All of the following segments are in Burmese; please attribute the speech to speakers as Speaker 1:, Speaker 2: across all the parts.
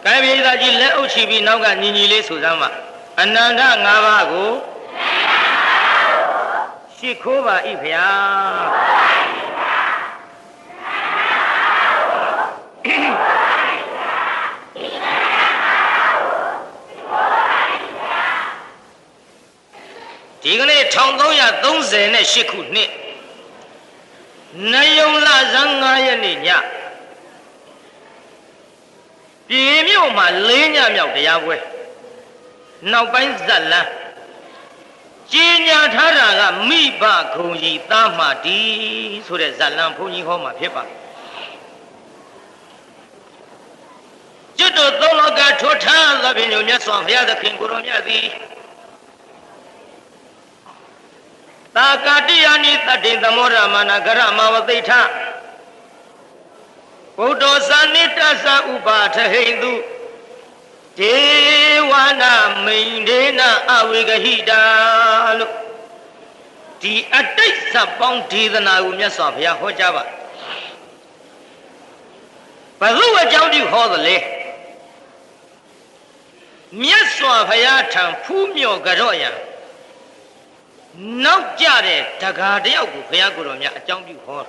Speaker 1: ကဲပြေသာကြီးလက်အုပ်ချပြီးနောက်ကညီညီလေးဆိုစမ်းပါအနန္တ၅ပါးကိုရှိခိုးပါ၏ဗျာဒီကနေ့1338ခုနှစ်နယုံလဇန်9ရက်နေ့ညပြည်မြို့မှာ4ညမြောက်တရားပွဲနောက်ပိုင်းဇက်လန်းကြီးညာထားတာကမိဘခုံကြီးသားမှတီဆိုတဲ့ဇက်လန်းဘုန်းကြီးဟောမှာဖြစ်ပါကျွတ်တော်သုံးလောကထောထားသဖြင့်မြတ်စွာဘုရားသခင်ကိုရောမြတ်သည်သာကတိယနိတတေသမောရမနာဂရမဝသိထဘုဒ္ဓဇာနိတ္တသဥပါထဟိန္တုဒေဝနာမိန်ဒေနအဝေကဟိတာလို့ဒီအတိတ်ဇပေါင်းဒေသနာကိုမြတ်စွာဘုရားဟောကြားပါဘုရုအကြောင်းဒီဟောသလဲမြတ်စွာဘုရားထံဖူးမြော်ကြော့ရန်နောက်ကြတဲ့တကားတယောက်ကိုဘုရားကိုယ်တော်မြတ်အကြောင်းပြုဟော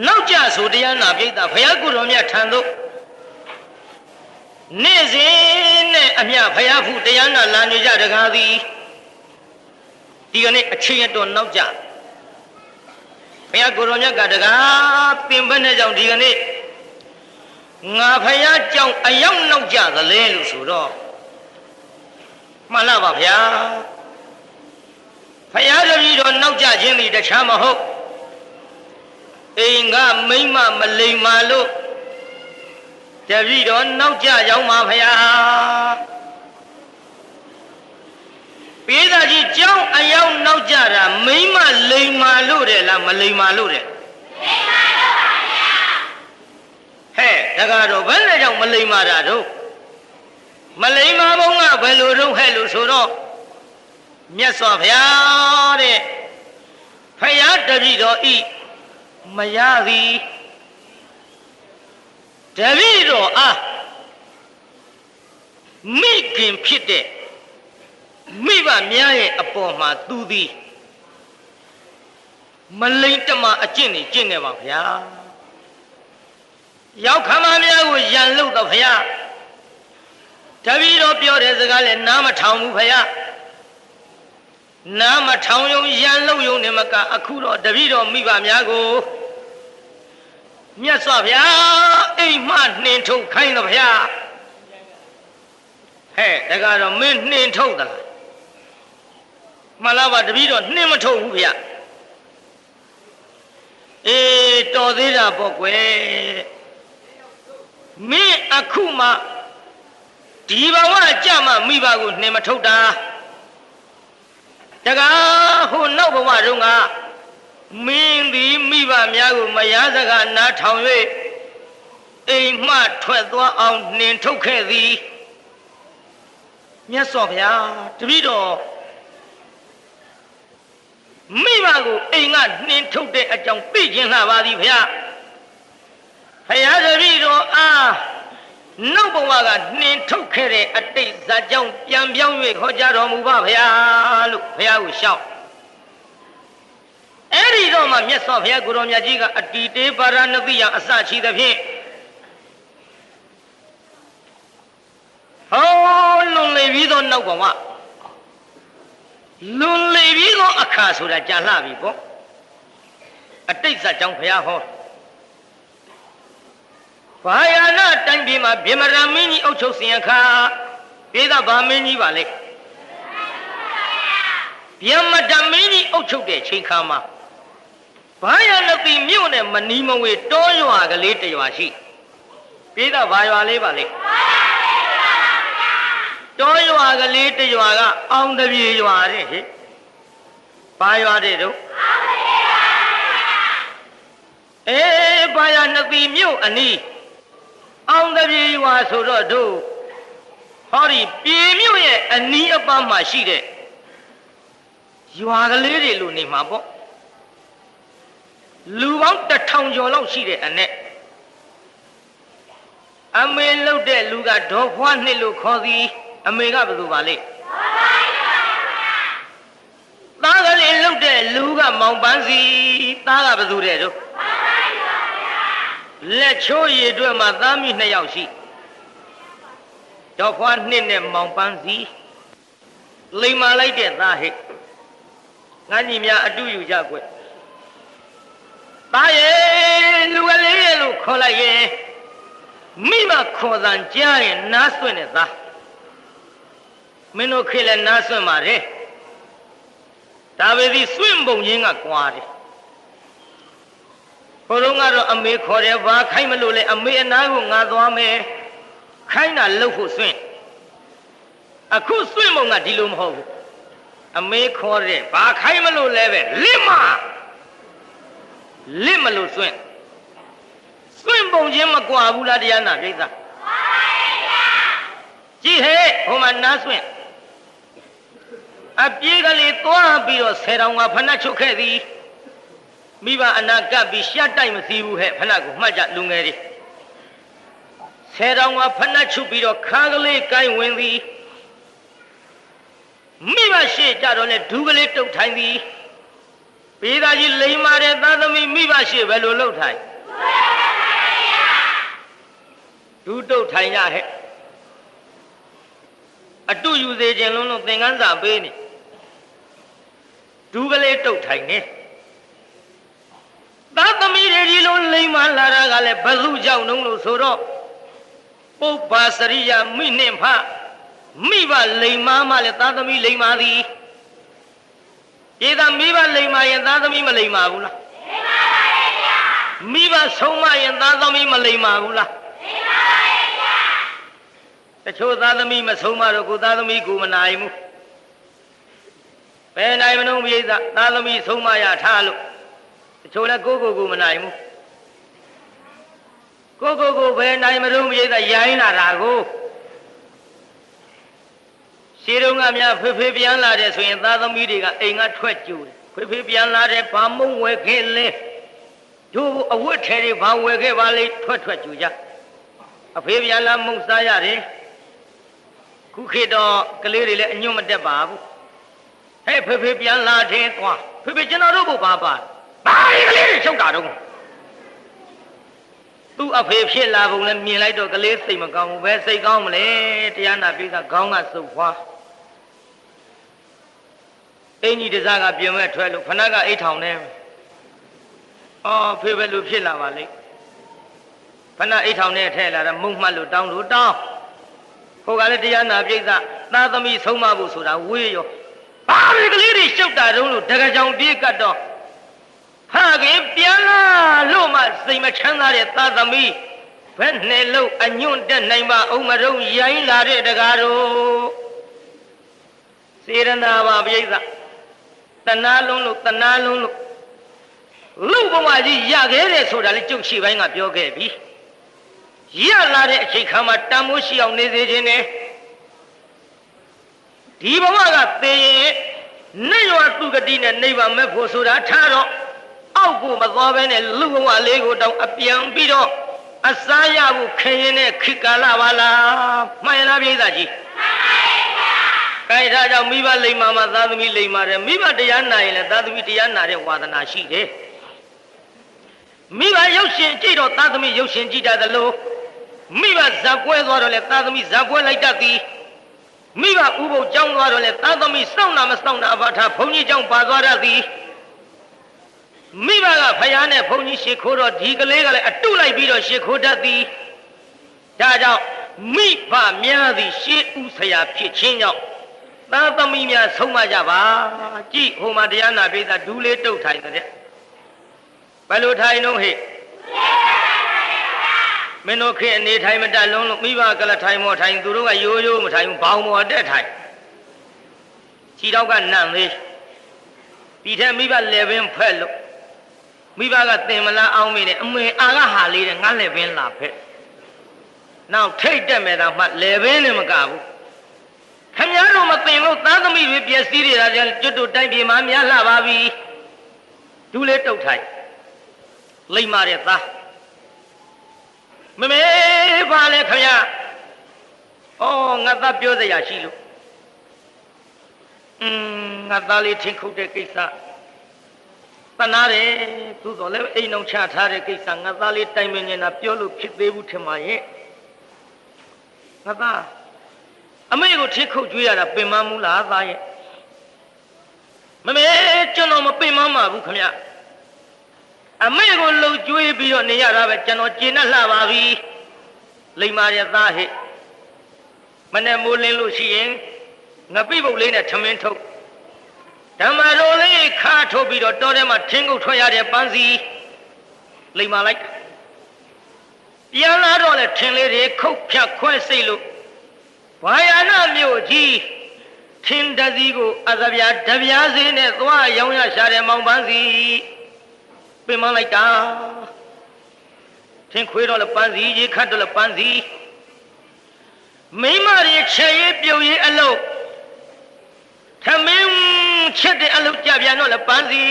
Speaker 1: နောက်ကြဆိုတရားနာပိဋကဘုရားကိုယ်တော်မြတ်ထံသို့နေ့စဉ်နဲ့အမြဘုရားဖူးတရားနာလာနေကြတကားသည်ဒီကနေ့အချိန်တော်နောက်ကြဘုရားကိုယ်တော်မြတ်ကတကားသင်္ဘက်နဲ့ကြောင့်ဒီကနေ့ငါဘုရားကြောင့်အရောက်နောက်ကြသလဲလို့ဆိုတော့မှန်လားပါဗျာဘုရားတပည့်တော်နောက်ကြခြင်းသည်တခြားမဟုတ်အိမ်ကမိမမလိမ္မာလို့တပည့်တော်နောက်ကြရောက်ပါဗျာပိဿကြီးကျောင်းအရောက်နောက်ကြတာမိမလိမ္မာလို့တယ်လားမလိမ္မာလို့တယ်လိမ္မာလို့ပါဗျာဟဲ့တကားတော့ဘယ်နဲ့ကြောင့်မလိမ္မာတာတော့မလိမ္မာဘုံကဘယ်လိုတော့ဟဲ့လို့ဆိုတော့မြတ်စွာဘုရားတဲ့ဖယားတပည့်တော်ဤမရသည်တပည့်တော်အားမိခင်ဖြစ်တဲ့မိဘများရဲ့အပေါ်မှာသူသည်မလိမ္တမအကျင့်နေကျင့်နေပါဗျာရောက်ခမများကိုရန်လို့တော့ဘုရားတပည့်တော်ပြောတဲ့စကားလည်းနားမထောင်ဘူးဖယားနားမထောင်ယုံရန်လို့ယုံနေမကအခုတော့တပည့်တော်မိဘများကိုမြတ်စွာဘုရားအိမ်မှနှင်ထုတ်ခိုင်းတော့ဘုရားဟဲ့တကတော့မင်းနှင်ထုတ်သလားမှန်လားပါတပည့်တော်နှင်မထုတ်ဘူးဗျာအေးတော်သေးတာပေါ့ကွယ်မင်းအခုမှဒီဘဝကြမှာမိဘကိုနှင်မထုတ်တာတကားဟိုနောက်ဘဝတုန်းကမင်းသည်မိဘများကိုမယားစကားနားထောင်၍အိမ်မှထွက်သွားအောင်နှင်ထုတ်ခဲ့သည်မြတ်စွာဘုရားတပည့်တော်မိဘကိုအိမ်ကနှင်ထုတ်တဲ့အကြောင်းသိခြင်းလှပါသည်ဘုရားဘုရားတပည့်တော်အားနောက်ဘဝကနှင်ထုတ်ခဲ့တဲ့အတိတ်ဇာကြောင့်ပြန်ပြောင်း၍ခေါ်ကြတော်မူပါဘုရားလို့ဘုရားကိုရှောက်အဲ့ဒီတော့မှမြတ်စွာဘုရားကိုရောမြတ်ကြီးကအတီတေပါရဏတိယအစရှိသဖြင့်ဟောလွန်လေပြီးသောနောက်ဘဝလွန်လေပြီးသောအခါဆိုတာကြာလှပြီပေါ့အတိတ်ဇာကြောင့်ဘုရားဟောဘာယာနာတိုင်းပြည်မှာဗြဟ္မရမင်းကြီးအုပ်ချုပ်စဉ်အခါဒေသဗာမင်းကြီးပါလေဗြဟ္မတမင်းကြီးအုပ်ချုပ်တဲ့ချိန်ခါမှာဘာယာနတိမြို့နဲ့မနီးမဝေးတောရွာကလေးတစ်ရွာရှိဒေသဘာရွာလေးပါလေတောရွာကလေးတစ်ရွာကအောင်တပြေရွာတဲ့ဟဲ့ဘာရွာတဲ့တော့အေးဘာယာနတိမြို့အနီးအောင်တပြေရွာဆိုတော့တို့ဟောဒီပြေမြို့ရဲ့အနီးအပန်းမှာရှိတဲ့ရွာကလေးတွေလို့နေမှာပေါ့လူပေါင်း1000ကျော်လောက်ရှိတဲ့အ내 အမေလှုပ်တဲ့လူကဒေါ်ဖွားနှစ်လို့ခေါ်သည်အမေကဘယ်သူပါလဲသားကလေးလှုပ်တဲ့လူကမောင်ပန်းစီသားကဘယ်သူတဲ့တို့လက်ချိုးရည်အတွက်မှာသားမိ2ယောက်ရှိဒေါ်ဖွားနှစ်နဲ့မောင်ပန်းစီလိမ်မာလိုက်တဲ့သားဟဲ့ငါညီများအတူယူကြကွသားရဲ့လူကလေးရဲ့လို့ခေါ်လိုက်ရဲ့မိမခေါ်တန်ကြားရင်နားဆွင့်တဲ့သားမင်းတို့ခေလည်းနားဆွင့်ပါတယ်ဒါပေသည်ဆွင့်ပုံချင်းကကွာတယ်ဘုရုံးကတော့အမေခေါ်တယ်ဘာခိုင်းမလို့လဲအမေအနာကိုငါသွားမယ်ခိုင်းတာလှုပ်ဖို့ဆွင့်အခုဆွင့်ပုံကဒီလိုမဟုတ်ဘူးအမေခေါ်တယ်ဘာခိုင်းမလို့လဲပဲလစ်မလို့ဆွင့်ပုံချင်းမကွာဘူးလားတရားနာပြိဿကြည့်ဟဲ့ဟိုမှာနားဆွင့်အပြေးကလေးသွားပြီးတော့10တောင်ကဖဏချုပ်ခဲ့သည်မိဘအနာကပ်ပြီးရှက်တိုက်မစီဘူးဟဲ့ဖဏကိုမှတ်ကြလူငယ်တွေ10တောင်ကဖဏချုပ်ပြီးတော့ခါကလေးကိုင်းဝင်သည်မိဘရှေ့ကြတော့လေဒူးကလေးတုတ်ထိုင်သည်ပေးသားကြီးလိမ်မာတဲ့သားသမီးမိဘရှေ့ပဲလို့လှုပ်ထိုင်ဒူးတုတ်ထိုင်ရဟဲ့အတူယူစေခြင်းလုံးလုံးသင်္ကန်းစာပေးနေဒူးကလေးတုတ်ထိုင်နေသားသမီးတွေဒီလိုလိမ်မာလာတာကလည်းဘသူကြောင့်လို့ဆိုတော့ပုပ္ပါစရိယမိနှင့်ဖမိဘလိမ်မာမှလည်းသားသမီးလိမ်မာသည်ဒီသာမိဘလိမ်မာရင်သားသမီးမလိမ်မာဘူးလားလိမ်မာပါရဲ့ဗျာမိဘဆုံးမရင်သားသမီးမလိမ်မာဘူးလားလိမ်မာပါရဲ့ဗျာတချို့သားသမီးမဆုံးမတော့ကိုသားသမီးကိုမနိုင်ဘူးဘယ်နိုင်မလို့ပြိဿသားသမီးဆုံးမရထားလို့တချို့လည်းကိုမနိုင်ဘူးကိုဘယ်နိုင်မလို့ပြိဿရိုင်းလာတာကိုရှင်းတော့ကများဖေပြန်လာတယ်ဆိုရင်သားသမီးတွေကအိမ်ကထွက်ကြိုတယ်ဖေပြန်လာတယ်ဘာမုံဝဲခဲ့လဲတို့အဝတ်ထဲတွေဘာဝဲခဲ့ပါလိမ့်ထွက်ကြိုကြအဖေပြန်လာမုံစားရတယ်ခုခေတ်တော့ကလေးတွေလည်းအညွန့်မတက်ပါဘူးဟဲ့ဖေပြန်လာတယ်ကွာဖေကျွန်တော်တို့ဘုဘာပါဘာကလေးတွေချုပ်တာတော့သူ့အဖေဖြစ်လာပုံနဲ့မြင်လိုက်တော့ကလေးစိတ်မကောင်းဘူးပဲစိတ်ကောင်းမလဲတရားနာပိဿခေါင်းကစုပ်ဖွာအင်းကြီးတစားကပြင်မဲ့ထွက်လို့ခဏကအိတ်ထောင်နေဖေပဲလို့ဖြစ်လာပါလိမ့်ခဏအိတ်ထောင်နဲ့ထဲလာတာမုံမှတ်လို့တောင်းဟိုကလည်းတရားနာပိဿသားသမီးဆုံးမဖို့ဆိုတာဝေးရောဘာကလေးတွေရှုပ်တာတုံးလို့တကကြောင်ပြေးကတ်တော့ဖခင်ပြန်လာလို့မှစိတ်မချမ်းသာတဲ့သားသမီးဘယ်နဲ့လို့အညွန့်တက်နိုင်ပါအောင်မတော့ရိုင်းလာတဲ့တကားတို့စေရနာပါပြိဿတဏှာလုံးလို့လူဘဝကြီးရခဲ့တယ်ဆိုတာလေကျုပ်ရှိပိုင်းကပြောခဲ့ပြီရလာတဲ့အချိန်ခါမှာတန်မိုးရှိအောင်နေစေခြင်းနဲ့ဒီဘဝကသေရင်နေရွာသူကတိနဲ့နိဗ္ဗာန်မဲ့ဖို့ဆိုတာထားတော့အောက်ကိုမသွားဘဲနဲ့လူဘဝလေးကိုတောင်အပြန်ပြီးတော့အစားရဖို့ခရင်နဲ့ခိကာလပါလားမှန်လားပြိဿကြီးမှန်ပါရဲ့ဗျာခိုင်ထားကြောင့်မိဘလိမ္မာမှာသားသမီးလိမ္မာတယ်မိဘတရားနာရင်လည်းသားသမီးတရားနာတဲ့ဝါသနာရှိတယ်မိဘရုပ်ရှင်ကြည့်တော့သားသမီးရုပ်ရှင်ကြည့်တတ်သလိုမိဘဇက်ပွဲသွားတော့လည်းသားသမီးဇက်ပွဲလိုက်တတ်သည်မိဘဥပုပ်ကျောင်းသွားတော့လည်းသားသမီးစောင့်တာမစောင့်တာအဘထားဘုန်းကြီးကျောင်းပါသွားတတ်သည်မိဘကဖယားနဲ့ဘုန်းကြီးရှ िख ိုးတော့ဒီကလေးကလည်းအတုလိုက်ပြီးတော့ရှ िख ိုးတတ်သည်ဒါကြောင့်မိဘများသည်ရှေးဥဆရာဖြစ်ခြင်းကြောင့်သားသမီးများဆုံးမကြပါကြည့်ဟိုမှာတရားနာပိဿဒူးလေးတုတ်ထိုင်တဲ့ဘယ်လိုထိုင်တော့ဟဲ့မင်းတို့ခေအနေထိုင်မတက်လုံးလို့မိဘကလည်းထိုင်မော်ထိုင်သူတို့ကရိုးမထိုင်ဘူးဘောင်မော်တက်ထိုင်ခြေတော့ကနန့်သေးဒီထက်မိဘလေပင်ဖက်လို့မိဘကတင်မလားအောင်မိတယ်အမေအာကဟာလေးတဲ့ငါလေပင်လာဖက်နောက်ထိတ်တက်မဲ့တာမှလေပင်နဲ့မကဘူးခမည်းတော်မတင်လို့သားသမီးတွေပျက်စီးနေတာကြကျွတ်တို့တိုက်ပြေမှာများလှပါပြီဒူးလေးတုတ်ထိုင်လိမ္မာတဲ့သားမမေ ပါလေခင်ဗျာဩငါသားပြောစရာရှိလို့ငါသားလေးထင်ခုတ်တဲ့ကိစ္စတနာတယ်သို့တော်လည်းအိမ်အောင်ချထားတဲ့ကိစ္စငါသားလေးတိုင်ပင်နေတာပြောလို့ဖြစ်သေးဘူးထင်ပါရဲ့ငါသားအမေကိုထင်ခုတ်ကြွေးရတာပင်မမှုလားသားရဲ့မမေကျွန်တော်မပင်မမှာဘူးခင်ဗျအမေကိုလှုပ်ကြွေးပြီးတော့နေရတာပဲကျွန်တော်ကျေနပ်လှပါပြီလိမ္မာရဲ့သားဟဲ့မနဲ့မိုးလင်းလို့ရှိရင်ငပိပုတ်လေးနဲ့ထမင်းထုတ်ဓမ္မတော်လေးခါထုတ်ပြီးတော့တောထဲမှာထင်းကုတ်ထွက်ရတဲ့ပန်းစီလိမ္မာလိုက်ပြန်လာတော့လေထင်းလေးတွေခုတ်ဖြတ်ခွဲစိတ်လို့ဘာယာနာမြို့ကြီးထင်းတစည်းကိုအသဗျာတပြားစင်းနဲ့သွားရောင်းရရှာတဲ့မောင်ပန်းစီပင်မလိုက်တာထင်းခွေးတော့လေပန်းစီရေခတ်တော့လေပန်းစီမိမတွေချေရေးပြုတ်ရေးအလုပ်ထမင်းချက်တဲ့အလုပ်ကြပြန်တော့လေပန်းစီ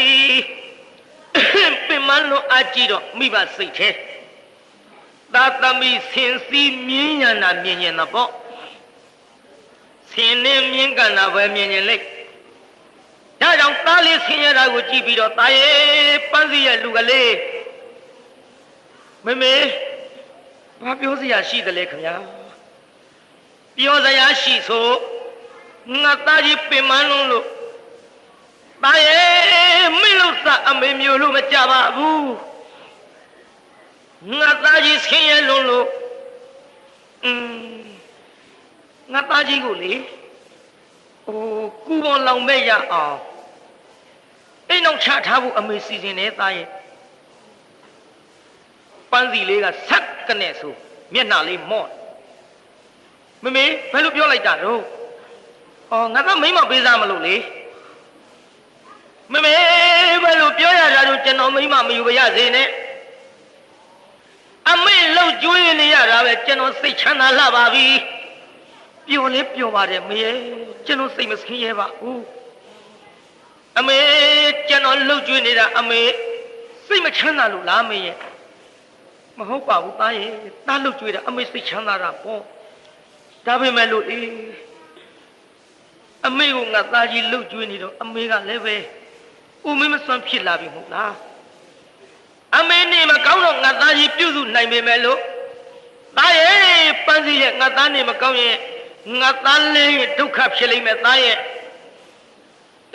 Speaker 1: ပင်မလို့အကြည့်တော့မိဘစိတ်ထဲသာသမီဆင်စီမြင်းရနာမြင်ရင်တော့ဆင်းနေမြင်းကနာပဲမြင်ရင်လေဒါကြောင့်သားလေးဆင်းရတာကိုကြည့်ပြီးတော့သားရဲ့ပန်းစီရဲ့လူကလေးမမေဘာပြောစရာရှိသလဲခင်ဗျာပြောစရာရှိဆိုငါသားကြီးပင်မလုံးလို့သားရဲ့မင်းလို့စအမေမျိုးလို့မကြပါဘူးငါသားကြီးဆင်းရဲလုံးလို့ငါသားကြီးကိုလေကူပေါ်လောင်မဲ့ရအောင်အိမ်အောင်ချထားဖို့အမေစီစဉ်နေသားရဲ့ပန်းစီလေးကဆက်ကနေဆိုမျက်နှာလေးမော့မမေဘယ်လိုပြောလိုက်တာတော့ငါသားမိမပေးစားမလို့လေမမေဘယ်လိုပြောရတာတော့ကျွန်တော်မိမမယူပါရစေနဲ့အမေလောက်ကျွေးနေရတာပဲကျွန်တော်စိတ်ချမ်းသာလှပါပြီပျော်လေးပျော်ပါတယ်မေကျွန်တော်စိတ်မဆင်းရဲပါဘူးအမေကျွန်တော်လှုပ်ကြွေးနေတာအမေစိတ်မချမ်းသာလို့လားမေရဲ့မဟုတ်ပါဘူးသားရဲ့သားလှုပ်ကြွေးတာအမေစိတ်ချမ်းသာတာပေါ့ဒါပေမဲ့လို့အမေကငါသားကြီးလှုပ်ကြွေးနေတော့အမေကလည်းပဲဦးမင်းမစွမ်းဖြစ်လာပြီမဟုတ်လားအမေနေမကောင်းတော့ငါသားကြီးပြုစုနိုင်ပေမဲ့လို့သားရဲ့ပန်းစီရဲ့ငါသားနေမကောင်းရင်ငါသားလေးဒုက္ခဖြစ်လိမ့်မယ်သားရဲ့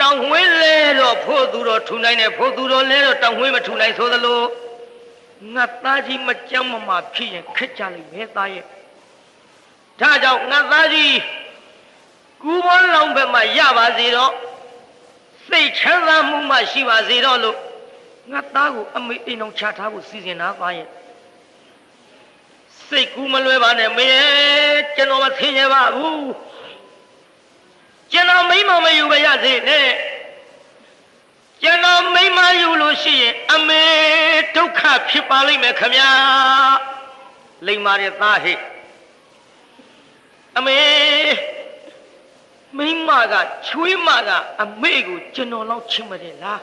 Speaker 1: တောင်ဝင်းလဲတော့ဖို့သူတော်ထူနိုင်တယ်ဖို့သူတော်လဲတော့တောင်ဝင်းမထူနိုင်ဆိုသလိုငါသားကြီးမကြမ်းမမာဖြစ်ရင်ခက်ကြလိမ့်မယ်သားရဲ့ဒါကြောင့်ငါသားကြီးကူးပေါ်လောင်ဘက်မှာရပါစေတော့စိတ်ချမ်းသာမှုမှရှိပါစေတော့လို့ငါသားကိုအမေအိမ်အောင်ချထားဖို့စီစဉ်တာသားရဲ့စိတ်ကူးမလွဲပါနဲ့မေကျွန်တော်မဆင်းရဲပါဘူးကျွန်တော်မိမမယူပါရစေနဲ့ကျွန်တော်မိမယူလို့ရှိရင်အမေဒုက္ခဖြစ်ပါလိမ့်မယ်ခမညာလိမ္မာတဲ့သားဟဲ့အမေမိမကချွေးမကအမေကိုကျွန်တော်လောက်ချစ်မတယ်လား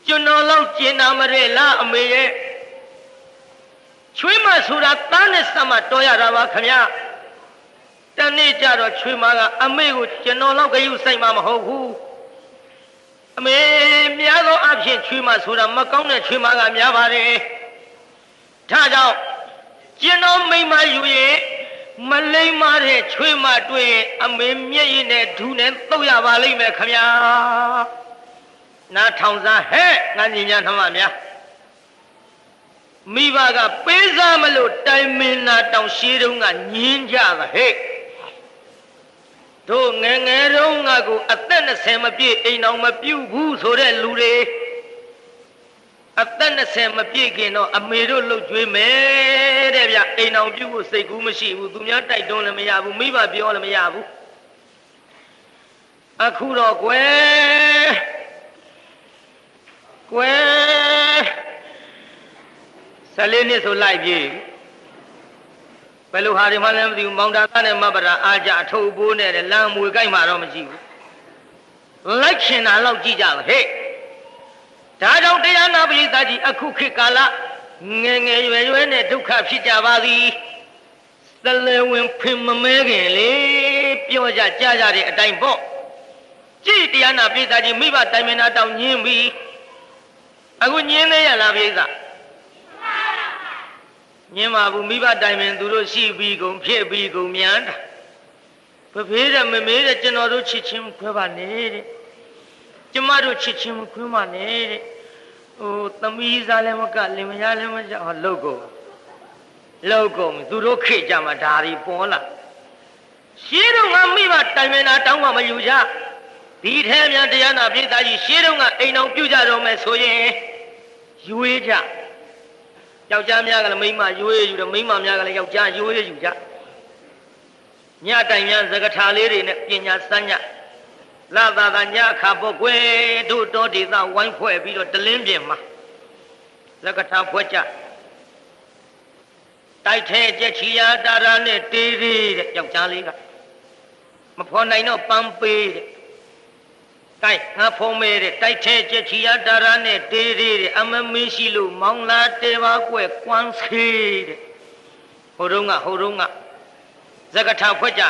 Speaker 1: ကျွန်တော်လောက်ကျင်နာမတယ်လားအမေရဲ့ချွေးမဆိုတာသားနဲ့ဆက်မတော်ရတာပါခမညာတနေ့ကျတော့ချွေးမကအမေကိုကျွန်တော်လောက်ဂရုစိုက်မှမဟုတ်ဘူးအမေများသောအဖြစ်ချွေးမဆိုတာမကောင်းတဲ့ချွေးမကများပါတယ်ဒါကြောင့်ကျွန်တော်မိမယူရင်မလိမ့်မတဲ့ချွေးမတွေ့ရင်အမေမျက်ရည်နဲ့ဒူးနဲ့တုတ်ရပါလိမ့်မယ်ခမညာနားထောင်စားဟဲ့ငါညီညာနှမများမိဘကပေးစားမလို့တိုင်မင်နာတောင်ရှိတုံးကညင်းကြပါဟဲ့တို့ငယ်ငယ်တုန်းကကိုအသက်20မပြည့်အိမ်အောင်မပြုတ်ဘူးဆိုတဲ့လူတွေအသက်20မပြည့်ခင်တော့အမေတို့လှုပ်ကြွေးမယ်တဲ့ဗျအိမ်အောင်ပြုတ်ဖို့စိတ်ကူးမရှိဘူးသူများတိုက်တွန်းလည်းမရဘူးမိဘပြောလည်းမရဘူးအခုတော့ကွယ်14နှစ်ဆိုလိုက်ပြီဘယ်လိုဟာဒီမှလည်းမသိဘူးမောင်တာသားနဲ့မပရာအားကြအထုပ်ပိုးနဲ့လမ်းမွေကိုက်မှတော့မရှိဘူးလိုက်ချင်တာတော့ကြည့်ကြပါဟဲ့ဒါကြောင့်တရားနာပရိသတ်ကြီးအခုခေတ်ကာလ ငယ်ငယ်ရွယ်ရွယ်နဲ့ဒုက္ခဖြစ်ကြပါသည်သလဲဝင်ဖင်မမဲခင်လေပြောကြကြားကြတဲ့အတိုင်းပေါ့ကြည်တရားနာပိဿကြီးမိဘတိုင်မနာတောင်းညင်းပြီးအခုညင်းသေးရလားပိဿညင်းပါဘူးမိဘတိုင်မင်သူတို့ရှိပြီးကုန်ဖြစ်ပြီးကုန်မြန်တာဖဖေးတဲ့မမေးတဲ့ကျွန်တော်တို့ချစ်ချင်းခွဲပါနဲ့တဲ့ကျမတို့ချစ်ချင်းခွဲပါနဲ့တဲ့ဟိုသမီးစားလည်းမကလင်မယားလည်းမကြောက်လောက်ကုန်သူတို့ခေကြမှာဒါတွေပေါ်လာရှင်းတော့ငါမိဘတိုင်မင်နာတောင်းမှမယူကြဒီထဲမြန်တရားနာပြည်သားကြီးရှင်းတော့ငါအိမ်အောင်ပြုကြတော့မယ်ဆိုရင်ရွေးကြယောက်ျားများကလည်းမိန်းမရွေးယူတယ်မိန်းမများကလည်းယောက်ျားရွေးယူကြညတိုင်များစကထာလေးတွေနဲ့ပညာစမ်းညလာသာညအခါပေါ့ကွယ်တို့တော်ဒေသဝိုင်းဖွဲ့ပြီးတော့တလင်းပြင်မှာစကထာဖွဲ့ကြတိုက်ထဲကြက်ချီယာတာရာနဲ့တေးသေးတဲ့ယောက်ျားလေးကမဖော်နိုင်တော့ပန်းပေးတဲ့တိုက်ငါဖုံးမဲတဲ့တိုက်ထဲကြက်ချီယာတာရာနဲ့တေးသေးတဲ့အမမင်းရှိလို့မောင်လာတေပါကွယ်ကွမ်းဆေးတဲ့ဟိုတုန်းကစကထာဖွဲ့ကြ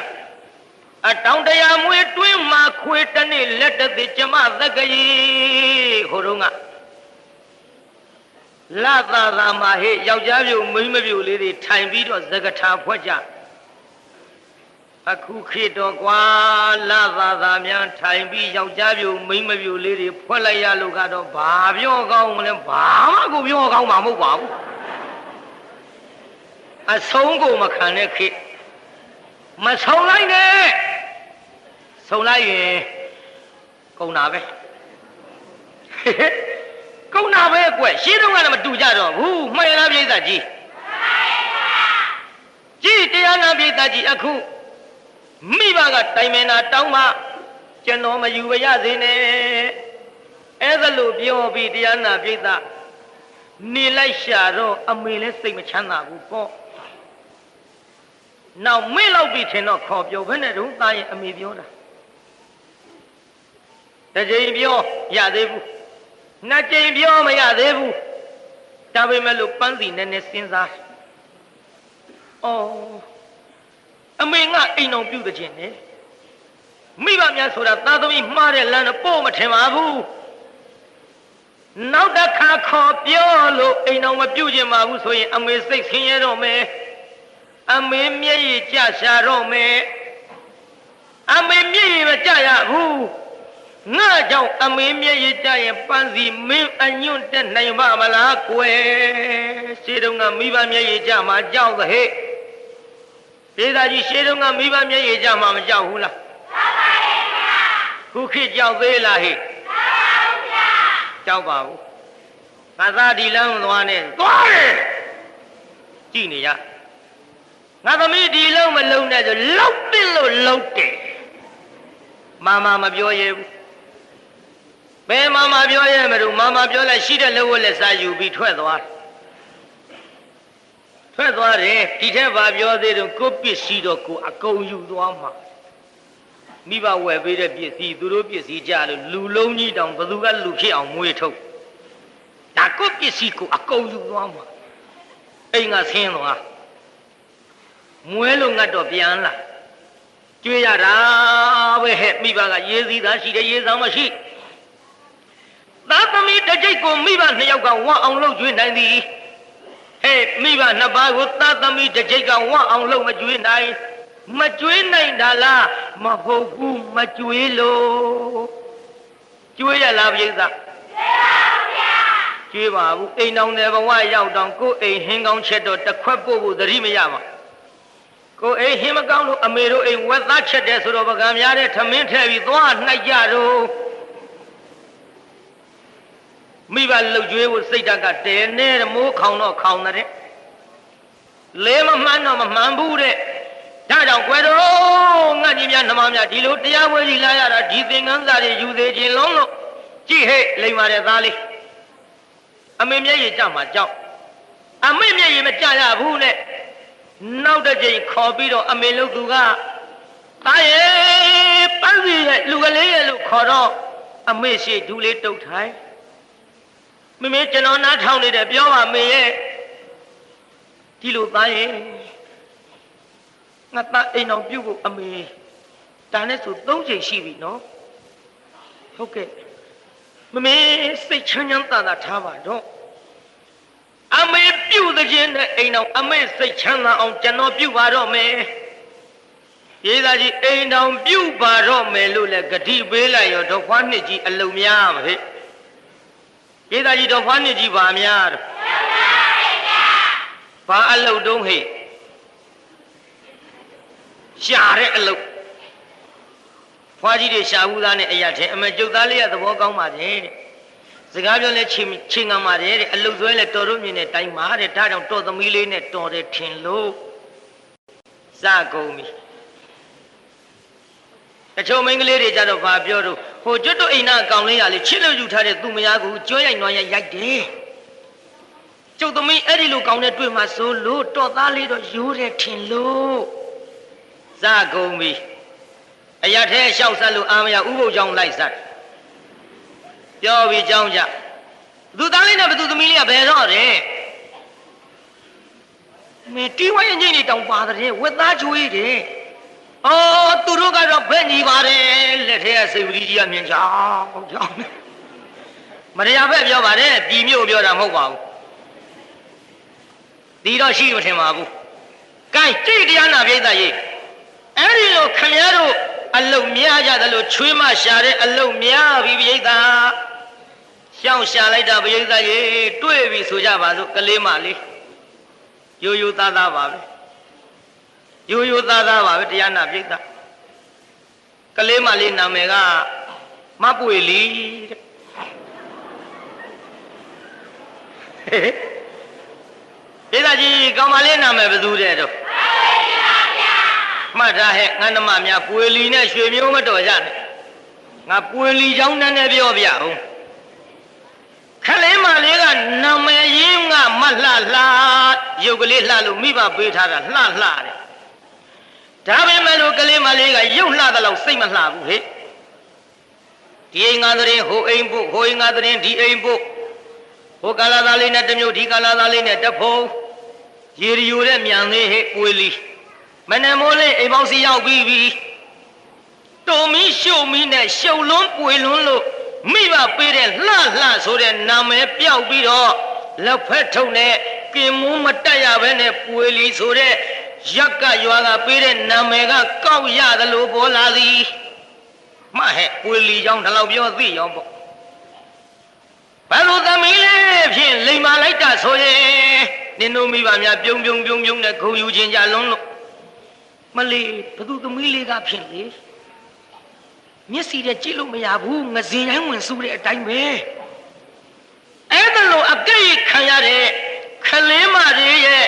Speaker 1: အတောင်တရားမွေးတွင်းမှာခွေတနေ့လက်တသိကျမသက္ကကြီးဟိုတုန်းကလာသာမှာဟဲ့ယောက်ျားပြုမိန်းမပြုလေးတွေထိုင်ပြီးတော့စကထာဖွဲ့ကြအခုခေတ်တော့ကွာလာသာများထိုင်ပြီးယောက်ျားပြုမိန်းမပြုလေးတွေဖွဲ့လိုက်ရလို့ကတော့ဘာပြောကောင်းမလဲဘာမှကိုပြောကောင်းမှာမဟုတ်ပါဘူးအဆုံးကိုမခံတဲ့ခေတ်မဆုံးလိုက်နဲ့ဆုံးလိုက်ရင်ကုန်တာပဲကုန်တာပဲကွရှင်းတော့ကတော့မတူကြတော့ဘူးမှန်လားပြိဿကြီးကြည်တရားနာပြိဿကြီးအခုမိဘကတိုင်မင်တာတောင်းမှကျွန်တော်မယူရစေနဲ့အဲ့ဒါလို့ပြောပြီးတရားနာပြိဿနေလိုက်ရှာတော့အမေလည်းစိတ်မချမ်းသာဘူးပေါ့နောက်မေ့လောက်ပြီးထင်တော့ခေါ်ပြောဘယ်နဲ့တော့သားရင်အမေပြောတာတစ်ကြိမ်ပြောရသေးဘူးနှစ်ကြိမ်ပြောမရသေးဘူးဒါပေမဲ့လို့ပန်းစီနဲ့စဉ်းစားအော်အမေငါအိမ်အောင်ပြုတဲ့ခြင်းနဲ့မိဘများဆိုတာသားသမီးမှားတဲ့လမ်းတော့ပို့မထင်ပါဘူးနောက်တစ်ခါခေါ်ပြောလို့အိမ်အောင်မပြုခြင်းပါဘူးဆိုရင်အမေစိတ်ဆင်းရဲတော့မယ်အမေမျက်ရည်ကျရှာတော့မယ်အမေမျက်ရည်မကျရဘူးငါကြောင့်အမေမျက်ရည်ကျရင်ပန်းစီမင်းအညွန့်တက်နိုင်ပါမလားကွယ်ရှေးတုန်းကမိဘမျက်ရည်ကျမှကြောက်သဟဲ့ဒေသကြီးရှေးတုန်းကမိဘမျက်ရည်ကျမှမကြောက်ဘူးလားကြောက်ပါရဲ့ဗျာခုခေတ်ကြောက်သေးလားဟဲ့ကြောက်ပါဘူးငါသားဒီလမ်းသွားနေသွားတယ်ကြည့်နေရငါသမီးဒီလုံးမလုံးနဲ့ဆိုလောက်ပစ်လို့လုံးတယ်မမပြောရဘူးဘယ်မပြောရမလို့မပြောလိုက်ရှိတဲ့လက်ဝက်လက်စားယူပြီးထွက်သွားတယ်ဒီထက်ဘာပြောသေးတော့ကိုပစ္စည်းတော့ကိုအကုန်ယူသွားမှာမိဘဝယ်ပေးတဲ့ပစ္စည်းသူတို့ပစ္စည်းကြလို့လူလုံးကြီးတောင်ဘသူကလူဖြစ်အောင်မွေးထုတ်ဒါကိုပစ္စည်းကိုအကုန်ယူသွားမှာအိမ်ကဆင်းသွားမွဲလို့ငတ်တော့ပြန်လာကျွေးရတာပဲဟဲ့မိဘကရေးစည်းသားရှိတယ်ရေးဆောင်မရှိသားသမီးတစ်ကြိတ်ကိုမိဘနှစ်ယောက်ကဝမ်းအောင်လုပ်ကျွေးနိုင်သည်ဟဲ့မိဘနှစ်ပါးကိုသားသမီးတစ်ကြိတ်ကဝမ်းအောင်လုပ်မကျွေးနိုင်တာလားမဟုတ်ဘူးမကျွေးလို့ကျွေးရလားပြိဿကျွေးပါဘူးအိမ်တော်တဲ့ဘဝရောက်တော့ကိုယ်အိမ်ဟင်းကောင်းချက်တော့တစ်ခွက်ပို့ဖို့သတိမရပါကိုအိမ်ဟင်းမကောင်းလို့အမေတို့အိမ်ဝက်သားချက်တယ်ဆိုတော့ပကံများတဲ့ထမင်းထည့်ပြီးသွားနှိုက်ကြတော့မိဘလှုပ်ကြွေးဖို့စိတ်ဓာတ်ကတဲနေမိုးခေါင်တော့ခေါင်တဲ့လဲမမှန်းတော့မမှန်ဘူးတဲ့ဒါကြောင့်ကွယ်တော်ငါကြီးများနှမများဒီလိုတရားဝဲကြီးလာရတာဒီသင်္ကန်းစာတွေယူသေးခြင်းလုံးလို့ကြည့်ဟဲ့လိမ္မာတဲ့သားလေးအမေမျက်ရည်ကြမှာကြောက်အမေမျက်ရည်မကြရဘူးနဲ့နောက်တစ်ချိန်ခေါ်ပြီးတော့အမေလို့သူကသားရဲ့ပန်းစီရဲ့လူကလေးရဲ့လို့ခေါ်တော့အမေရှိဒူးလေးတုတ်ထိုင်မမေကျွန်တော်နားထောင်နေတယ်ပြောပါမေရဲ့ ဒီလိုသားရဲ့ငါသားအိမ်အောင်ပြုတ်ဖို့အမေဒါနဲ့ဆို3ချိန်ရှိပြီနော်ဟုတ်ကဲ့မမေစိတ်ချမ်းချမ်းသာသာထားပါတော့အမေပြုတ်တဲ့ခြင်းနဲ့အိမ်အောင်အမေစိတ်ချမ်းသာအောင်ကျွန်တော်ပြုတ်ပါတော့မယ်ရေးသားကြီးအိမ်အောင်ပြုတ်ပါတော့မယ်လို့လည်းဂတိပေးလိုက်ရောတော့ခွားနှစ်ကြီးအလုံးများပါဟဲ့ရေးသားကြီးတော့ခွားနှစ်ကြီးပါများတော့ဘာအလုံးတုံးဟဲ့ရှာတဲ့အလုံးဖွားကြီးတွေရှာဘူးသားနဲ့အရာထဲအမေကျုပ်သားလေးကသဘောကောင်းပါတယ်တဲ့စကားပြောလဲချင်းငမ်းပါတယ်တဲ့အလုံးဆွဲလဲတော်တို့မြင်တဲ့တိုင်းမှာတဲ့ဒါကြောင့်တော်သမီးလေးနဲ့တော်တယ်ထင်လို့စကုန်ပြီတချို့မိန်းကလေးတွေကြတော့ဘာပြောတော့ဟိုကျွတ်တို့အိမ်နာအကောင်လေးရလေချစ်လို့ယူထားတဲ့သူမယားကိုကြွရိုက်နွားရိုက်တယ်ကျုပ်သမီးအဲ့ဒီလိုကောင်းတဲ့တွေ့မှဆိုလို့တော်သားလေးတော့ရိုးတယ်ထင်လို့စကုန်ပြီအရာထဲလျှောက်ဆက်လို့အာမရဥပုပ်ကြောင့်လိုက်ဆက်ပြောပြီးကြောင်းကြသူသားလေးနဲ့ဘသူသမီးလေးကဘယ်တော့တယ်မေတီဝိုင်းငိမ့်နေတောင်ပါတယ်ဝက်သားချွေးတယ်အော်သူတို့ကတော့ဘက်ညီပါတယ်လက်ထဲကစိတ်ဝီကြီးကမြင်ချောင်းကြောင်းမတရားဘက်ပြောပါတယ်ပြည်မြို့ပြောတာမဟုတ်ပါဘူးဒီတော့ရှိမထင်ပါဘူးကဲကြည့်တရားနာပြိဿကြီးအဲ့ဒီလိုခမည်းတော်အလုံများကြတယ်လို့ချွေးမရှာတဲ့အလုံများပြီပြိဿရှောင်းရှာလိုက်တာပြိဿကြီးတွေ့ပြီဆိုကြပါစို့ကလေးမလေးရိုးရိုးသားသားပါပဲရိုးရိုးသားသားပါပဲတရားနာပြိဿကလေးမလေးနာမည်ကမပွေလီတဲ့ပြိဿကြီးကောင်မလေးနာမည်ဘယ်သူတဲ့တော့မှတ်ထားဟဲ့ငါနှမများပွေလီနဲ့ရွှေမျိုးမတော်ကြနဲ့ငါပွေလီချောင်းနဲ့ပြောပြအောင်ခလေးမလေးကနာမည်ရင်းကမလှလှရုပ်ကလေးလှလို့မိဘပေးထားတာလှလှတဲ့ဒါပေမဲ့လို့ကလေးမလေးကရုပ်လှတဲ့လောက်စိတ်မလှဘူးဟဲ့ဒီအိမ်ငါသတင်းဟိုအိမ်ဖို့ဟိုအိမ်ငါသတင်းဒီအိမ်ဖို့ဟိုကာလာသားလေးနဲ့တစ်မျိုးဒီကာလာသားလေးနဲ့တစ်ဖုံရေရီယိုတဲ့မြန်သေးဟဲ့ပွေလီမနမိုးလေးအိမ်ပေါင်းစီရောက်ပြီးပြီတုံမီရှုံမီနဲ့ရှုံလွန်းပွေလွန်းလို့မိဘပေးတဲ့လှလှဆိုတဲ့နာမည်ပြောက်ပြီးတော့လက်ဖက်ထုံနဲ့ကင်မုန်းမတက်ရဘဲနဲ့ပွေလီဆိုတဲ့ရက်ကရွာကပေးတဲ့နာမည်ကကောက်ရတယ်လို့ပေါ်လာသည်မှဟဲ့ပွေလီကြောင့်ဒီလောက်ပြောသိရောပေါ့ဘယ်လိုသမီးလေးဖြင့်လိမ်မာလိုက်တာဆိုရင်နင်တို့မိဘများပြုံးနဲ့ခုံယူခြင်းကြလွန်းလို့မလေးဘသူသမီးလေးကဖြင့်လေမျက်စီနဲ့ကြည့်လို့မရဘူးငစင်တိုင်းဝင်စုတဲ့အတိုင်းပဲအဲ့ဒါလိုအကိတ်ခံရတဲ့ခလေးမတွေရဲ့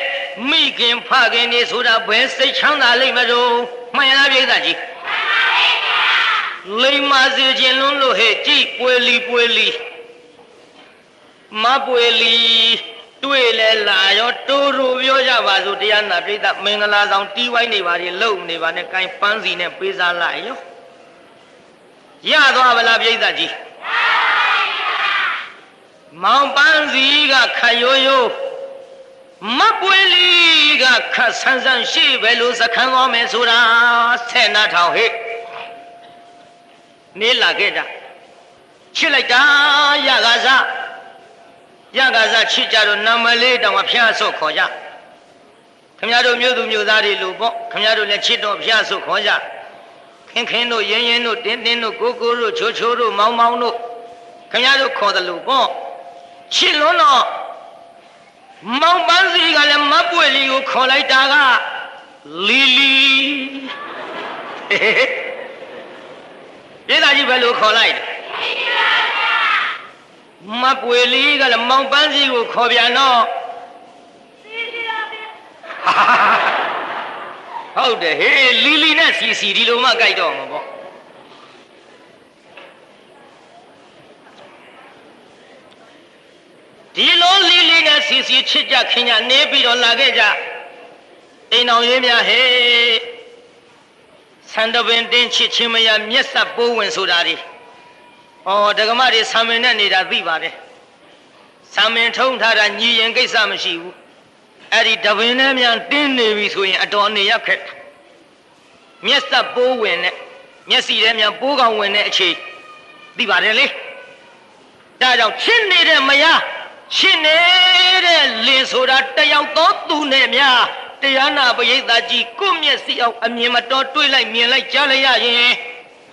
Speaker 1: မိခင်ဖခင်တွေဆိုတာဘယ်စိတ်ချမ်းသာလိမ့်မလို့မှန်ရလားပြိဿကြီးလိမ္မာစေခြင်းလွန်းလို့ဟဲ့ကြည့်ပွေလီမပွေလီတွေ့လဲလာရောတိုးပြောကြပါစို့တရားနာပြိဿမင်္ဂလာဆောင်တီးဝိုင်းနေပါလေလုံနေပါနဲ့ကိုင်းပန်းစီနဲ့ပေးစားလိုက်ရောရသွားဗလားပြိဿကြီးမောင်ပန်းစီကခရိုးမပွေလီကခဆန်းဆန်းရှိပဲလို့စခန်းသွားမယ်ဆိုတာဆက်နာထောင်ဟဲ့နေလာခဲ့တာချစ်လိုက်တာရကစားချစ်ကြတော့နာမလေးတောင်ဖျားဆုတ်ခေါ်ကြခင်ဗျားတို့မြို့သူမြို့သားတွေလို့ပေါ့ခင်ဗျားတို့လည်းချစ်တော့ဖျားဆုတ်ခေါ်ကြခင်တို့ရင်တို့တင်းတို့ကိုတို့ချိုတို့မောင်တို့ခင်ဗျားတို့ခေါ်တယ်လို့ပေါ့ချစ်လွန်းတော့မောင်ပန်းစီကလည်းမပွေလီကိုခေါ်လိုက်တာကလီပြည်သားကြီးဘယ်လိုခေါ်လိုက်မပွေလီကလည်းမောင်ပန်းစီကိုခေါ်ပြန်တော့ဟုတ်တယ်ဟေးလီနဲ့စီဒီလိုမှကြိုက်တော့မှာပေါ့ဒီလိုလီနဲ့စီချစ်ကြခင်ကြနေပြီးတော့လာခဲ့ကြအိမ်တော်ရေးများဟေးဆန္ဒပင်တင်းချစ်ချင်းမရမျက်စပ်ပိုးဝင်ဆိုတာဒီဒကမတွေဆံမင်နဲ့နေတာသိပါတယ်ဆံမင်ထုံးထားတာညီရင်ကိစ္စမရှိဘူး အဲ့ဒီတပင်နဲ့မြန်တင်းနေပြီဆိုရင်အတော်နေရခက်မျက်စပ်ပိုးဝင်နဲ့မျက်စိထဲမြန်ပိုးကောင်ဝင်တဲ့အခြေသိပါတယ်လေဒါကြောင့်ရှင်းနေတဲ့မယားရှင်းနေတဲ့လင်ဆိုတာတယောက်သောသူနဲ့များတရားနာပရိသတ်ကြီးကိုမျက်စိအောင်အမြင်မတော်တွေးလိုက်မြင်လိုက်ကြားလိုက်ရရင်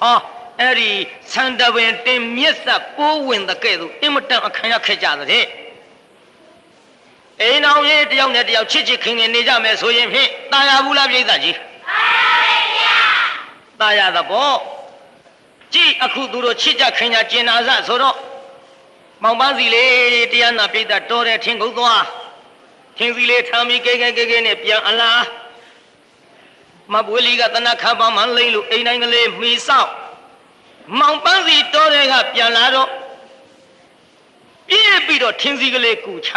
Speaker 1: ဟောအဲ့ဒီဆန္ဒပင်တင်မျက်စပ်ပိုးဝင်တဲ့ကဲ့သို့အင်မတန်အခမ်းရခဲ့ကြတဲ့အိမ်အောင်ရေးတယောက်နဲ့တယောက်ချစ်ချစ်ခင်ခင်နေကြမယ်ဆိုရင်ဖြင့်တာယာဘူးလားပရိသတ်ကြီးတာယာသဘောကြည့်အခုသူတို့ချစ်ကြခင်ကြကျင်နာစဆိုတော့မောင်ပန်းစီလေးတရားနာပရိသတ်တော်တယ်ထင်ကုန်သွားထင်စီလေးထမ်းပြီးကဲနဲ့ပြန်အလားမပွေးလီကတနခါပန်းမှလိမ့်လို့အိမ်တိုင်းကလေးမှီဆောက်မောင်ပန်းစီတော်တယ်ကပြန်လာတော့ပြည့်ပြီးတော့ထင်စီကလေးကူချ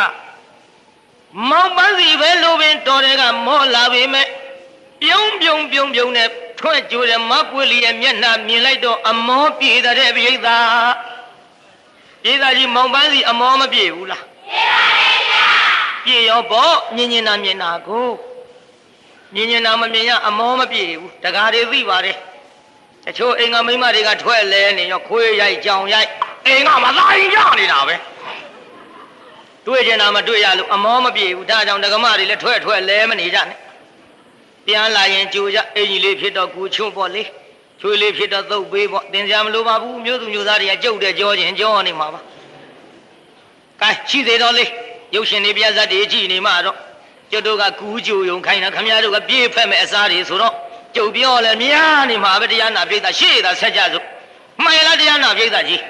Speaker 1: မောင်ပန်းစီပဲလိုပင်တော်တယ်ကမောလာပေမဲ့ပြုံးနဲ့ထွက်ကြိုးတယ်မပွေးလီရဲ့မျက်နှာမြင်လိုက်တော့အမောပြေတဲ့ပရိသတ်ပြည်သားကြီးမောင်ပန်းစီအမောမပြေဘူးလားပြေရောပေါ့မြင်နာမြင်နာကိုမြင်နာမမြင်ရအမောမပြေဘူးတကားတွေသိပါတယ်တချို့အိမ်ကမိန်းမတွေကထွက်လဲနေရောခွေးရိုက်ကြောင်ရိုက်အိမ်ကမသားရင်ရနေတာပဲတွေ့ကျင်တာမတွေ့ရလို့အမောမပြေဘူးဒါကြောင့်ဒကမတွေလည်းထွက်လဲမနေကြနဲ့ပြန်လာရင်ကြိုကြအိမ်ကြီးလေးဖြစ်တော့ကူချုံပေါ့လေချွေးလေးဖြစ်တော့သုတ်ပေးပေါ့တင်ကြမလို့ပါဘူးမျိုးသူမျိုးသားတွေကကြုတ်တဲ့ကြောချင်းကြောနေမှာပါကဲရှိသေးတော့လေရုပ်ရှင်တွေပြဇတ်တွေကြည့်နေမှတော့ကျုပ်တို့ကကူးကြိုယုံခိုင်းတာခမရတို့ကပြေးဖက်မဲ့အစားတွေဆိုတော့ကျုပ်ပြောလဲများနေမှာပဲတရားနာပိဋကရှေ့သာဆက်ကြစို့မှန်လားတရားနာပိဋကကြီး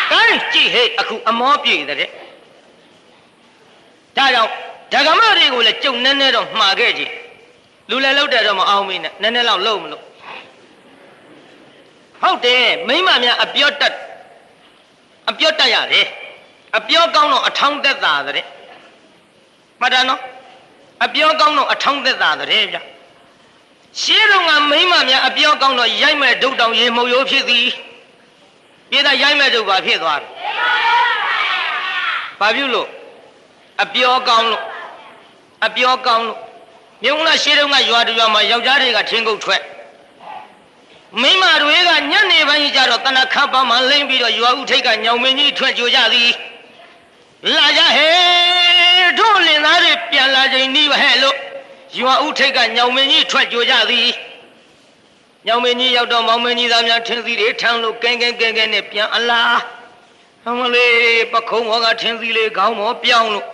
Speaker 1: မှန်ပါဗျာကဲကြည့်ဟဲ့အခုအမောပြေတဲ့ဒါကြောင့်ဓကမတွေကိုလည်းကျုပ်နည်းနည်းတော့မှားခဲ့ကြည့်လူလည်းလောက်တယ်တော့မအောင်မင်းနဲ့နည်းနည်းလောက်လုံးမလို့ဟုတ်တယ်မိမများအပြော့တက်ရတယ်အပြောကောင်းတော့အထောင်းသက်သာတဲ့မှတ်တယ်နော်အပြောကောင်းတော့အထောင်းသက်သာတဲ့ဗျရှင်းတော့ကမိမများအပြောကောင်းတော့ရိုက်မဲ့ဒုတ်တောင်ရေမှုတ်ရိုးဖြစ်သည်ပြည်သားရိုက်မဲ့ဒုတ်ပါဖြစ်သွားတယ်ဘာပြုလို့အပြောကောင်းလို့မြုံလာရှင်းတော့ကရွာတရွာမှာယောက်ျားတွေကထင်းကုတ်ထွက်မိမတွေကညနေပိုင်းကျတော့တဏခပမှလိမ့်ပြီးတော့ရွာဥထိတ်ကညောင်မင်းကြီးထွက်ကြကြသည်လာကြဟဲ့တို့လင်သားတွေပြန်လာချိန်နီးပဲဟဲ့လို့ရွာဥထိတ်ကညောင်မင်းကြီးထွက်ကြကြသည်ညောင်မင်းကြီးရောက်တော့မောင်မင်းကြီးသားများထင်းစီတွေထမ်းလို့ကဲနဲ့ပြန်အလားဟမလေးပခုံးဘောကထင်းစီလေးခေါင်းပေါ်ပြောင်းလို့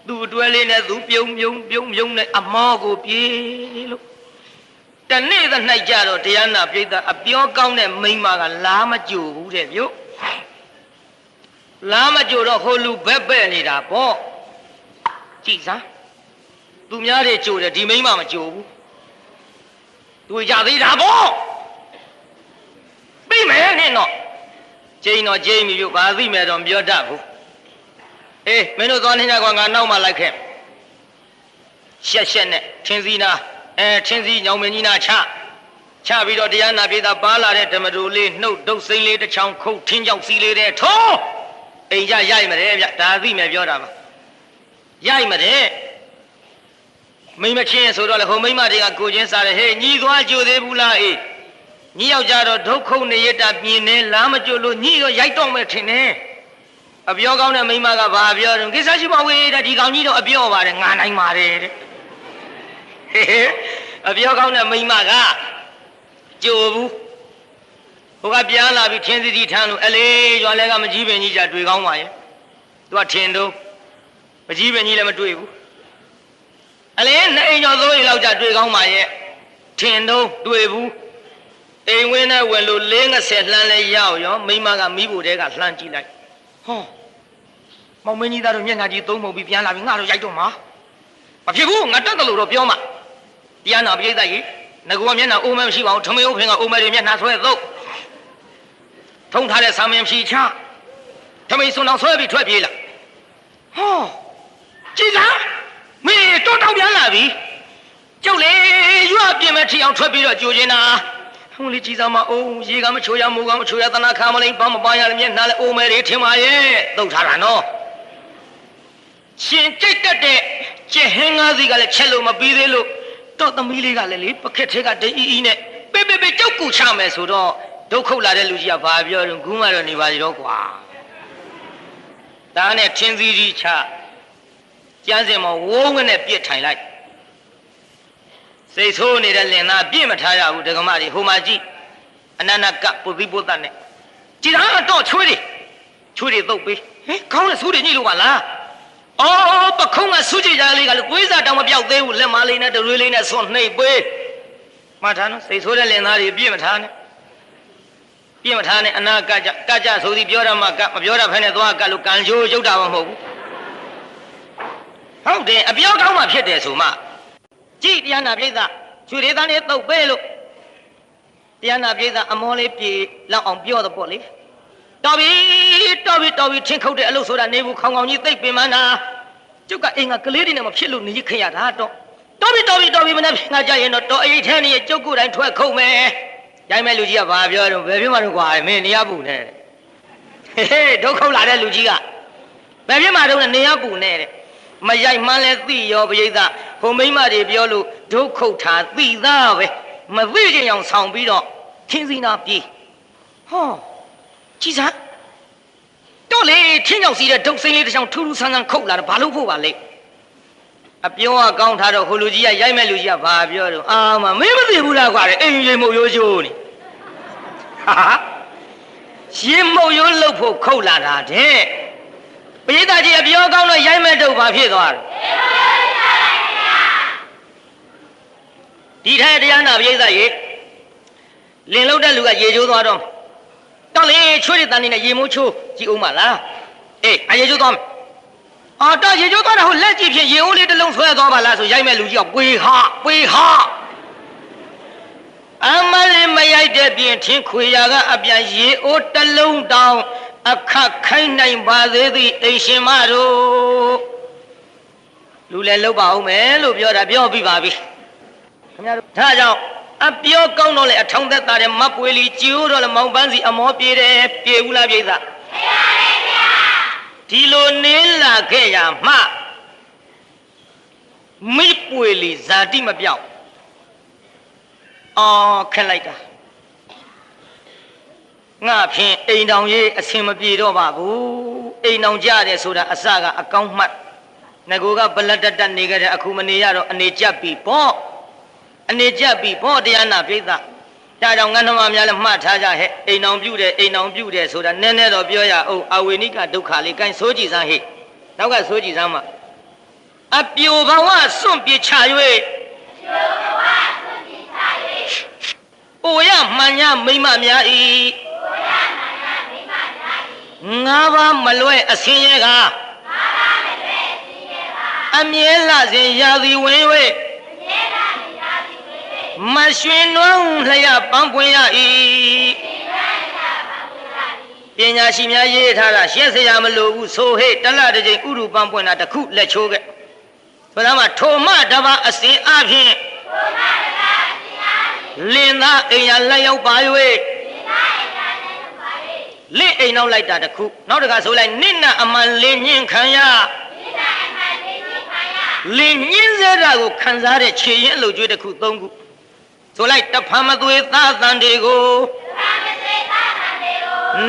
Speaker 1: သူ့အတွဲလေးနဲ့သူပြုံးနဲ့အမောကိုပြေးလို့တနေ့သ၌ကြတော့တရားနာပိဋကအပြောကောင်းတဲ့မိန်းမကလားမကြိုဘူးတဲ့ဗျလားမကြိုတော့ဟိုလူပဲ့နေတာပေါ့ကြည်စားသူများတွေကြိုတယ်ဒီမိန်းမမကြိုဘူးသူရသေးတာပေါ့သိမယ်နဲ့တော့ကျိန်တော့ကျိန်ပြီဗျဘာသိမယ်တော့ပြောတတ်ဘူးအေးမင်းတို့သွားနေကြကွာငါနောက်မှလိုက်ခဲ့ရှက်နဲ့ထင်းစီနာထင်းစီညောင်မင်းကြီးနာချပြီးတော့တရားနာပြေတာပါလာတဲ့ဓမ္မတူလေးနှုတ်ဒုတ်စိမ့်လေးတစ်ချောင်းခုတ်ထင်းကြောက်စီလေးတဲ့ထိုးအိမ်ကြရိုက်မတယ်ဗျဒါသိမယ်ပြောတာပါရိုက်မတယ်မိမချင်းဆိုတော့လေဟိုမိမတွေကကိုချင်းစားတယ်ဟေးညီသွားကြိုသေးဘူးလားအေးညီယောက်ကြတော့ဒုက္ခုနေရတာပြင်းနေလားမကြိုလို့ညီရောရိုက်တော့မယ်ထင်တယ်အပြောကောင်းတဲ့မိမကဘာပြောတယ်ကိစ္စရှိပါဝေးတဲ့ဒီကောင်ကြီးတော့အပြောပါတယ်ငါနိုင်ပါတယ်တဲ့အပြောကောင်းတဲ့မိမကကြိုဘူးဟိုကပြန်လာပြီးထင်းစီထမ်းလို့အလေးရွာလဲကမကြီးပင်ကြီးကြတွေ့ကောင်းပါရဲ့သူကထင်တော့မကြီးပင်ကြီးလည်းမတွေ့ဘူးအလေးနှစ်အိမ်ကျော်သုံးအိမ်လောက်ကြတွေ့ကောင်းပါရဲ့ထင်တော့တွေ့ဘူးအိမ်ဝင်းနဲ့ဝင်လို့50လှမ်းလဲရောက်ရောမိမကမိဖို့တဲကလှမ်းကြည့်လိုက်ဟောမောင်မင်းကြီးသားတို့မျက်နှာကြီးသုံးပုံပြီးပြန်လာပြီးငါတို့ရိုက်တော့မှာမဖြစ်ဘူးငါတက်တယ်လို့တော့ပြောမှာတရားနာပိဋကကြီးငါကမျက်နှာအိုးမဲမရှိပါဘူးထမင်းဥဖင်ကအိုးမဲတွေမျက်နှာဆွဲသုတ်ထုံထားတဲ့ဆာမင်းဖြီချထမင်းစွန်အောင်ဆွဲပြီးထွက်ပြေးလာဟောကြည်လားမင်းတော့တောင်းပြန်လာပြီကျုပ်လေရွာပြင်မဲ့ထီအောင်ထွက်ပြီးတော့ကြိုကျင်တာဟိုလေကြည်စားမအိုးရေကမချိုရမိုးကမချိုရသနာခါမလိမ့်ဘာမပါရလည်းမျက်နှာလည်းအိုးမဲတွေထင်ပါရဲ့သုတ်ထားတာနော်ရှင်ကြိတ်တက်တဲ့ ကျဟင်းကားစီကလည်းချက်လို့မပြီးသေးလို့တော့သမီးလေးကလည်းလေပခက်ထဲကတအီးနဲ့ပေကြောက်ကူချမယ်ဆိုတော့ဒုက္ခလာတဲ့လူကြီးကဘာပြောတော့ဂူးမတော့နေပါစီတော့ကွာဒါနဲ့ထင်းစည်းကြီးချကျန်းစင်မဝုန်းနဲ့ပြစ်ထိုင်လိုက်စိတ်ဆိုးနေတဲ့လင်သားပြစ်မထားရဘူးဒကမတွေဟိုမှာကြည့်အနန္နကပုသိပုတ္တနဲ့ကြည်သားတော့ချွေးတွေသုတ်ပေးဟင်ခေါင်းနဲ့ဆူးတွေညှိလို့ပါလားအော်ပခုံးကဆူးကြည်ကြားလေးကလည်းကွေးစားတောင်မပြောက်သေးဘူးလက်မလေးနဲ့တရွေးလေးနဲ့ဆွနှိပ်ပေးမှတ်ထားနော်စိတ်ဆိုးတဲ့လင်သားတွေပြစ်မထားနဲ့အနာကကြဆိုသည်ပြောရမှကမပြောရဖဲနဲ့သွားကလို့ကံချိုးရုပ်တာမဟုတ်ဘူးဟုတ်တယ်အပြောကောင်းမှဖြစ်တယ်ဆိုမှကြည်တရားနာပြိဿချွေလေးသားနဲ့သုတ်ပေးလို့တရားနာပြိဿအမောလေးပြေလောက်အောင်ပြောတော့ပေါ့လေတော်ပြီထင်းခုတ်တဲ့အလုပ်ဆိုတာနေဘူးခေါင်ကြီးသိပ်ပင်မနာကျုပ်ကအိမ်ကကလေးတွေနဲ့မဖြစ်လို့နေခရတာတော့တော်ပြီမနေ့ငါကြရင်တော့တော်အိတ်ထဲနေကျုပ်ကိုယ်တိုင်ထွက်ခုတ်မယ်ရိုင်းမဲ့လူကြီးကဘာပြောတော့ဘယ်ပြမတော့ကွာမင်းနေရပူနဲ့ဟေးဒုက္ခလာတဲ့လူကြီးကဘယ်ပြမတော့နေရပူနဲ့တဲ့မရိုက်မှန်းလဲသိရောပရိသတ်ဟိုမိမတွေပြောလို့ဒုက္ခထာသိသားပဲမသိချင်အောင်ဆောင်ပြီးတော့ခင်းစီနာပြေးဟောကြည်စားတော့လေထင်းကြောင်စီတဲ့ဒုတ်စိမ့်လေးတစ်ချောင်းထူးထူးဆန်းဆန်းခုတ်လာတော့ဘာလို့ဖို့ပါလဲအပြောကကောင်းထားတော့ဟိုလူကြီးကရိုက်မဲ့လူကြီးကဘာပြောတော့အာမမင်းမသိဘူးလားကွာအိမ်ရင်မုတ်ရိုးချိုးနေဟာရင်မုတ်ရိုးလှုပ်ဖို့ခုတ်လာတာတဲ့ပရိသတ်ကြီးအပြောကောင်းတော့ရိုက်မဲ့တော့ဘာဖြစ်သွားလဲဒီထဲတရားနာပရိသတ်ရေလင်လှုပ်တဲ့လူကရေချိုးသွားတော့တော်လေချွေးတဲ့တန်းနေနဲ့ရေမိုးချိုးကြည့်အောင်မလားအေးအရေချိုးသွားမယ်အော်တော့ရေချိုးသွားတာဟိုလက်ကြည့်ဖြင့်ရေအိုးလေးတစ်လုံးဆွဲသွားပါလားဆိုရိုက်မဲ့လူကြီးကပွေဟာအမလေးမရိုက်တဲ့ပြင်ထင်းခွေရာကအပြန်ရေအိုးတစ်လုံးတောင်အခက်ခိုင်းနိုင်ပါသေးသည်အိမ်ရှင်မတို့လူလည်းလှုပ်ပါအောင်မယ်လို့ပြောတာပြောပြီးပါပြီခင်ဗျားတို့ဒါကြောင့်အပြောကောင်းတော့လေအထောင်သက်သားတဲ့မပွေလီကျိုးတော့လေမောင်ပန်းစီအမောပြေတယ်ပြေဘူးလားပြေသားပြေပါတယ်ဗျာဒီလိုနင်းလာခဲ့ရမှမိပွေလီဇာတိမပြောက်အော်ခက်လိုက်တာငါဖြင့်အိမ်တောင်ရေးအဆင်မပြေတော့ပါဘူးအိမ်တောင်ကြတယ်ဆိုတာအစကအကောင်းမှတ်ငကိုကဘလက်တက်နေကြတဲ့အခုမနေရတော့အနေကျပ်ပြီပေါ့အနေကျပ်ပြီပေါ့တရားနာပြိဿဒါကြောင့်ငါနှမများလည်းမှတ်ထားကြဟဲ့အိမ်အောင်ပြုတယ်ဆိုတာနည်းနည်းတော့ပြောရအောင်အဝေနိကဒုက္ခလေးကိုင်းဆိုးကြည့်စမ်းဟဲ့နောက်ကဆိုးကြည့်စမ်းမအပြိုဘဝစွန့်ပြေချ၍အိုရမှန်ညာမိမများဤငါးပါးမလွဲအစင်းရဲကအမြဲလာစဉ်ရာသီဝင်၍မရွှင်နွမ်းလျက်ပန်းပွင့်ရ၏ပညာရှိများရေးထားတာရှင်းစရာမလိုဘူးဆိုဟဲ့တလတစ်ချိန်ဥရုပန်းပွင့်တာတစ်ခုလက်ချိုးခဲ့ဆိုတော့မှထိုမတပါအစဉ်အဖြင့်လင်သားအိမ်ရလက်ရောက်ပါ၍လင့်အိမ်နောက်လိုက်တာတစ်ခုနောက်တစ်ခါဆိုလိုက်နင့်နာအမှန်လင်းညင်းခံရလင်းညင်းစေတာကိုခံစားတဲ့ခြေရင်အလုပ်ကျွေးတစ်ခုသုံးခုဆိုလိုက်တဖန်မသွေသားတန်တွေကို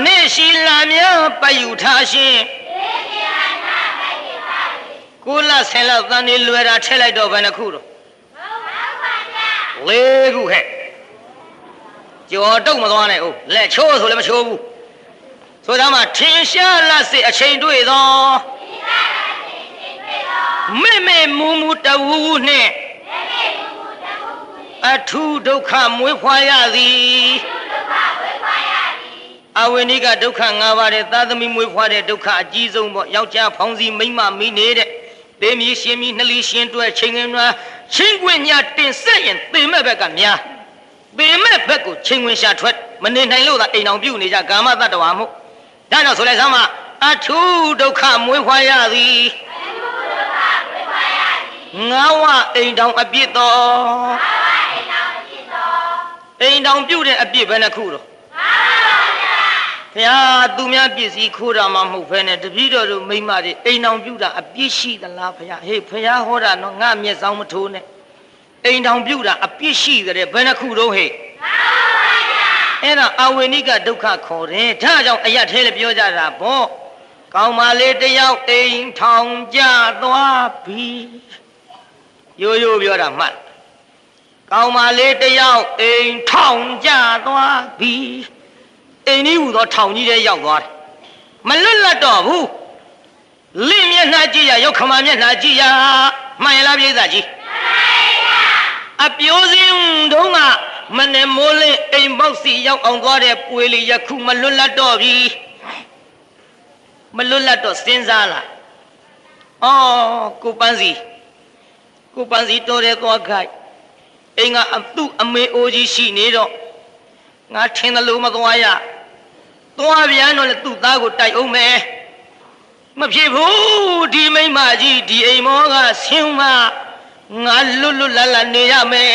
Speaker 1: နေရှိလာများပယူထားရှင်ကိုလဆယ်လောက်တန်တွေလွယ်တာထည့်လိုက်တော့ဘယ်နှခုတော့လေးခုဟဲ့ကြော်တုတ်မသွားနဲ့ဟုတ်လက်ချိုးဆိုလည်းမချိုးဘူးဆိုတော့မှထင်ရှားလက်စစ်အချိန်တွေ့သောမေမူမူတဝူဝူနှင့်အထုဒုက္ခမွေးဖွားရသည်အဝိနိကဒုက္ခ၅ပါးတဲ့သာသမီမွေးဖွားတဲ့ဒုက္ခအကြီးဆုံးပေါ့ယောက်ျားဖောင်းစီမိန်းမမိနေတဲ့သေမီရှင်မီနှလီရှင်တွဲချိန်ငင်များချင်းခွင့်ညာတင်ဆက်ရင်သေမဲ့ဘက်ကများသေမဲ့ဘက်ကိုချိန်ဝင်ရှာထွက်မနေနိုင်လို့သာအိမ်အောင်ပြုတ်နေကြကာမတ္တဝါမို့ဒါကြောင့်ဆိုလိုက်စမ်းမအထုဒုက္ခမွေးဖွားရသည်ငါးဝအိမ်တောင်အပြစ်တော်အိမ်တောင်ပြုတ်တဲ့အပြစ်ပဲနှခုတော့ ဘုရားသူများပစ္စည်းခိုးတာမှမဟုတ်ဖ ೇನೆ တပည့်တော်တို့မိမတွေအိမ်အောင်ပြုတာအပြစ်ရှိသလားဘုရားဟေးဘုရားဟောတာနော်ငါမျက်စောင်းမထိုးနဲ့အိမ်အောင်ပြုတာအပြစ်ရှိတဲ့ဘယ်နှခုတော့ဟဲ့အဲ့ဒါအဝိနိကဒုက္ခခေါ်တယ်ဒါကြောင့်အရတ်သေးလည်းပြောကြတာပေါ့ကောင်းပါလေတယောက်အိမ်ထောင်ကြသွားပြီရိုးရိုးပြောတာမှတ်ကောင်းပါလေတယောက်အိမ်ထောင်ကြသွားပြီအိမ်ကြီးဟူသောထောင်ကြီးထဲရောက်သွားတယ်မလွတ်လပ်တော့ဘူးလင့်မျက်နှာကြည့်ရရုပ်ခမမျက်နှာကြည့်ရမှန်ရလားပြိဿကြီးအပြိုးစင်းတုံးကမနဲ့မိုးလင်းအိမ်ပေါက်စီရောက်အောင်သွားတဲ့ပွေလီယခုမလွတ်လပ်တော့ပြီမလွတ်လပ်တော့စဉ်းစားလာကိုပန်းစီတော်တယ်သွားခိုက်အိမ်ကသူ့အမေအိုကြီးရှိနေတော့ငါထင်တယ်လို့မသွားရသွားပြန်တော့လေသူ့သားကိုတိုက်အောင်မယ်မဖြစ်ဘူးဒီမိမကြီးဒီအိမ်မောကဆင်းမငါလွတ်လပ်နေရမယ်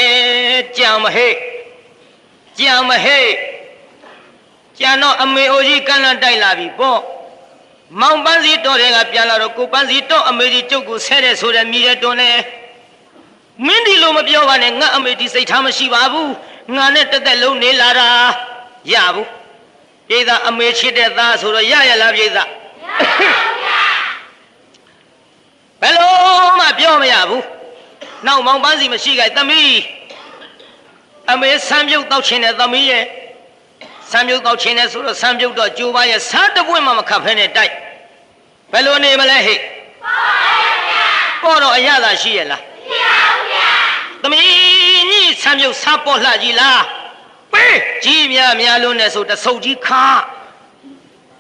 Speaker 1: ကြံမဟဲ့ကြံတော့အမေအိုကြီးကန့်လန့်တိုက်လာပြီပေါ့မောင်ပန်းစီတော်တွေကပြန်လာတော့ကိုပန်းစီတော့အမေကြီးကျုပ်ကိုဆဲတယ်ဆိုတဲ့မိရတွန်းနေမင်းဒီလိုမပြောပါနဲ့ငါအမေဒီစိတ်ထားမရှိပါဘူးငါနဲ့တက်တက်လုံးနေလာတာရဘူးပြိဿအမေချစ်တဲ့သားဆိုတော့ရလားပြိဿဘယ်လိုမှပြောမရဘူးနောက်မောင်ပန်းစီမရှိကြသမီးအမေဆမ်းပြုတ်တောက်ချင်တဲ့သမီးရဲ့ဆမ်းပြုတ်တောက်ချင်တဲ့ဆိုတော့ဆမ်းပြုတ်တော့ကြိုးပါရဲ့စားတပွင့်မှမခတ်ဖဲနဲ့တိုက်ဘယ်လိုနေမလဲဟဲ့ပေါ်တော့အရသာရှိရဲ့လားသမီးကြီးဆမ်းပြုတ်စားပေါ်လှကြီးလားပေးကြီးများလုံးနဲ့ဆိုတဆုပ်ကြီးခါ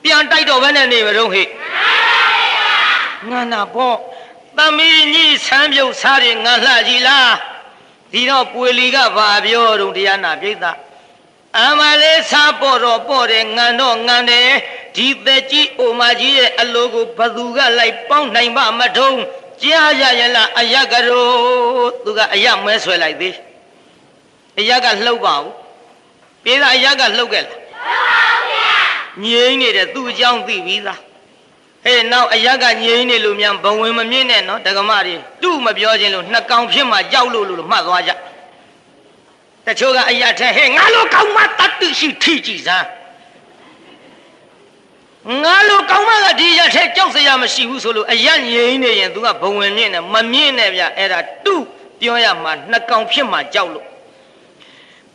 Speaker 1: ပြန်တိုက်တော့ဘယ်နဲ့နေမလို့ဟဲ့ငါနာပေါ့သမီးကြီးဆမ်းပြုတ်စားတယ်ငါလှကြီးလားဒီတော့ပွေလီကဘာပြောတော့တရားနာပြိဿအမလေးစားပေါ်တော့ပေါ်တယ်ငန်တော့ငန်တယ်ဒီသက်ကြီးအိုမကြီးရဲ့အလိုကိုဘသူကလိုက်ပေါင်းနိုင်ပါမထုံးကြားရရလားအယကရောသူကအယမဲဆွဲလိုက်သေးအယကလှုပ်ပါဘူးပြေးတာအယကလှုပ်ခဲ့လားလှုပ်ပါဘူးဗျာငြိမ့်နေတယ်သူ့အကြောင်းသိပြီးသားဟဲ့နောက်အယကငြိမ့်နေလို့မြန်ဘဝင်မမြင့်နဲ့နော်ဒကမတွေသူ့မပြောချင်းလို့နှစ်ကောင်ဖြစ်မှကြောက်လို့မှတ်သွားကြတချို့ကအယထဲဟဲ့ငါလိုကောင်းမတတ်သိရှိထိကြည့်စမ်းငါလိုကောင်းမကဒီရထဲကြောက်စရာမရှိဘူးဆိုလို့အယငြိမ့်နေရင်သူကဘဝင်မြင့်နဲ့မမြင့်နဲ့ဗျအဲ့ဒါသူ့ပြောရမှာနှစ်ကောင်ဖြစ်မှကြောက်လို့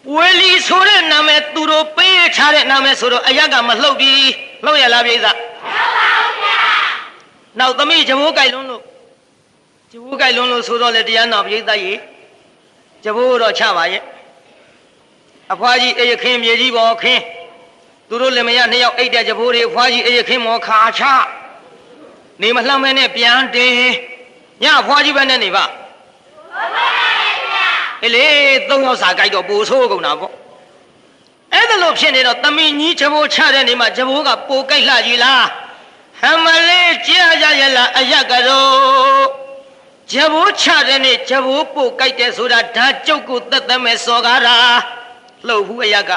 Speaker 1: ပွေလီဆိုတဲ့နာမည်သူတို့ပေးထားတဲ့နာမည်ဆိုတော့အယကမလှုပ်ပြီးလှုပ်ရလားပြိဿလှုပ်ပါဘူးဗျာနောက်သမီးဂျဘိုးကြိုက်လွန်းလို့ဆိုတော့လေတရားနာပြိဿကြီးဂျဘိုးတော့ချပါရဲ့အဖွားကြီးအေးခင်းမြေကြီးပေါ်ခင်းသူတို့လည်းမရနှစ်ယောက်အိတ်တဲ့ဂျဘိုးတွေအဖွားကြီးအေးခင်းမောခါချနေမလှမ်းမဲနဲ့ပြန်တင်ညအဖွားကြီးပဲနဲ့နေပါအေးလေသုံးယောက်စာကြိုက်တော့ပိုဆိုးကုန်တာပေါ့အဲ့ဒါလို့ဖြစ်နေတော့သမီးကြီးဂျဘိုးချတဲ့နေမှာဂျဘိုးကပိုကြိုက်လှကြီးလားဟမလေးကြားရရလားအယကရောဂျဘိုးချတဲ့နေဂျဘိုးပိုကြိုက်တယ်ဆိုတာဓာကျုပ်ကိုသက်သက်မဲ့စော်ကားတာလှုပ်ဘူးအယက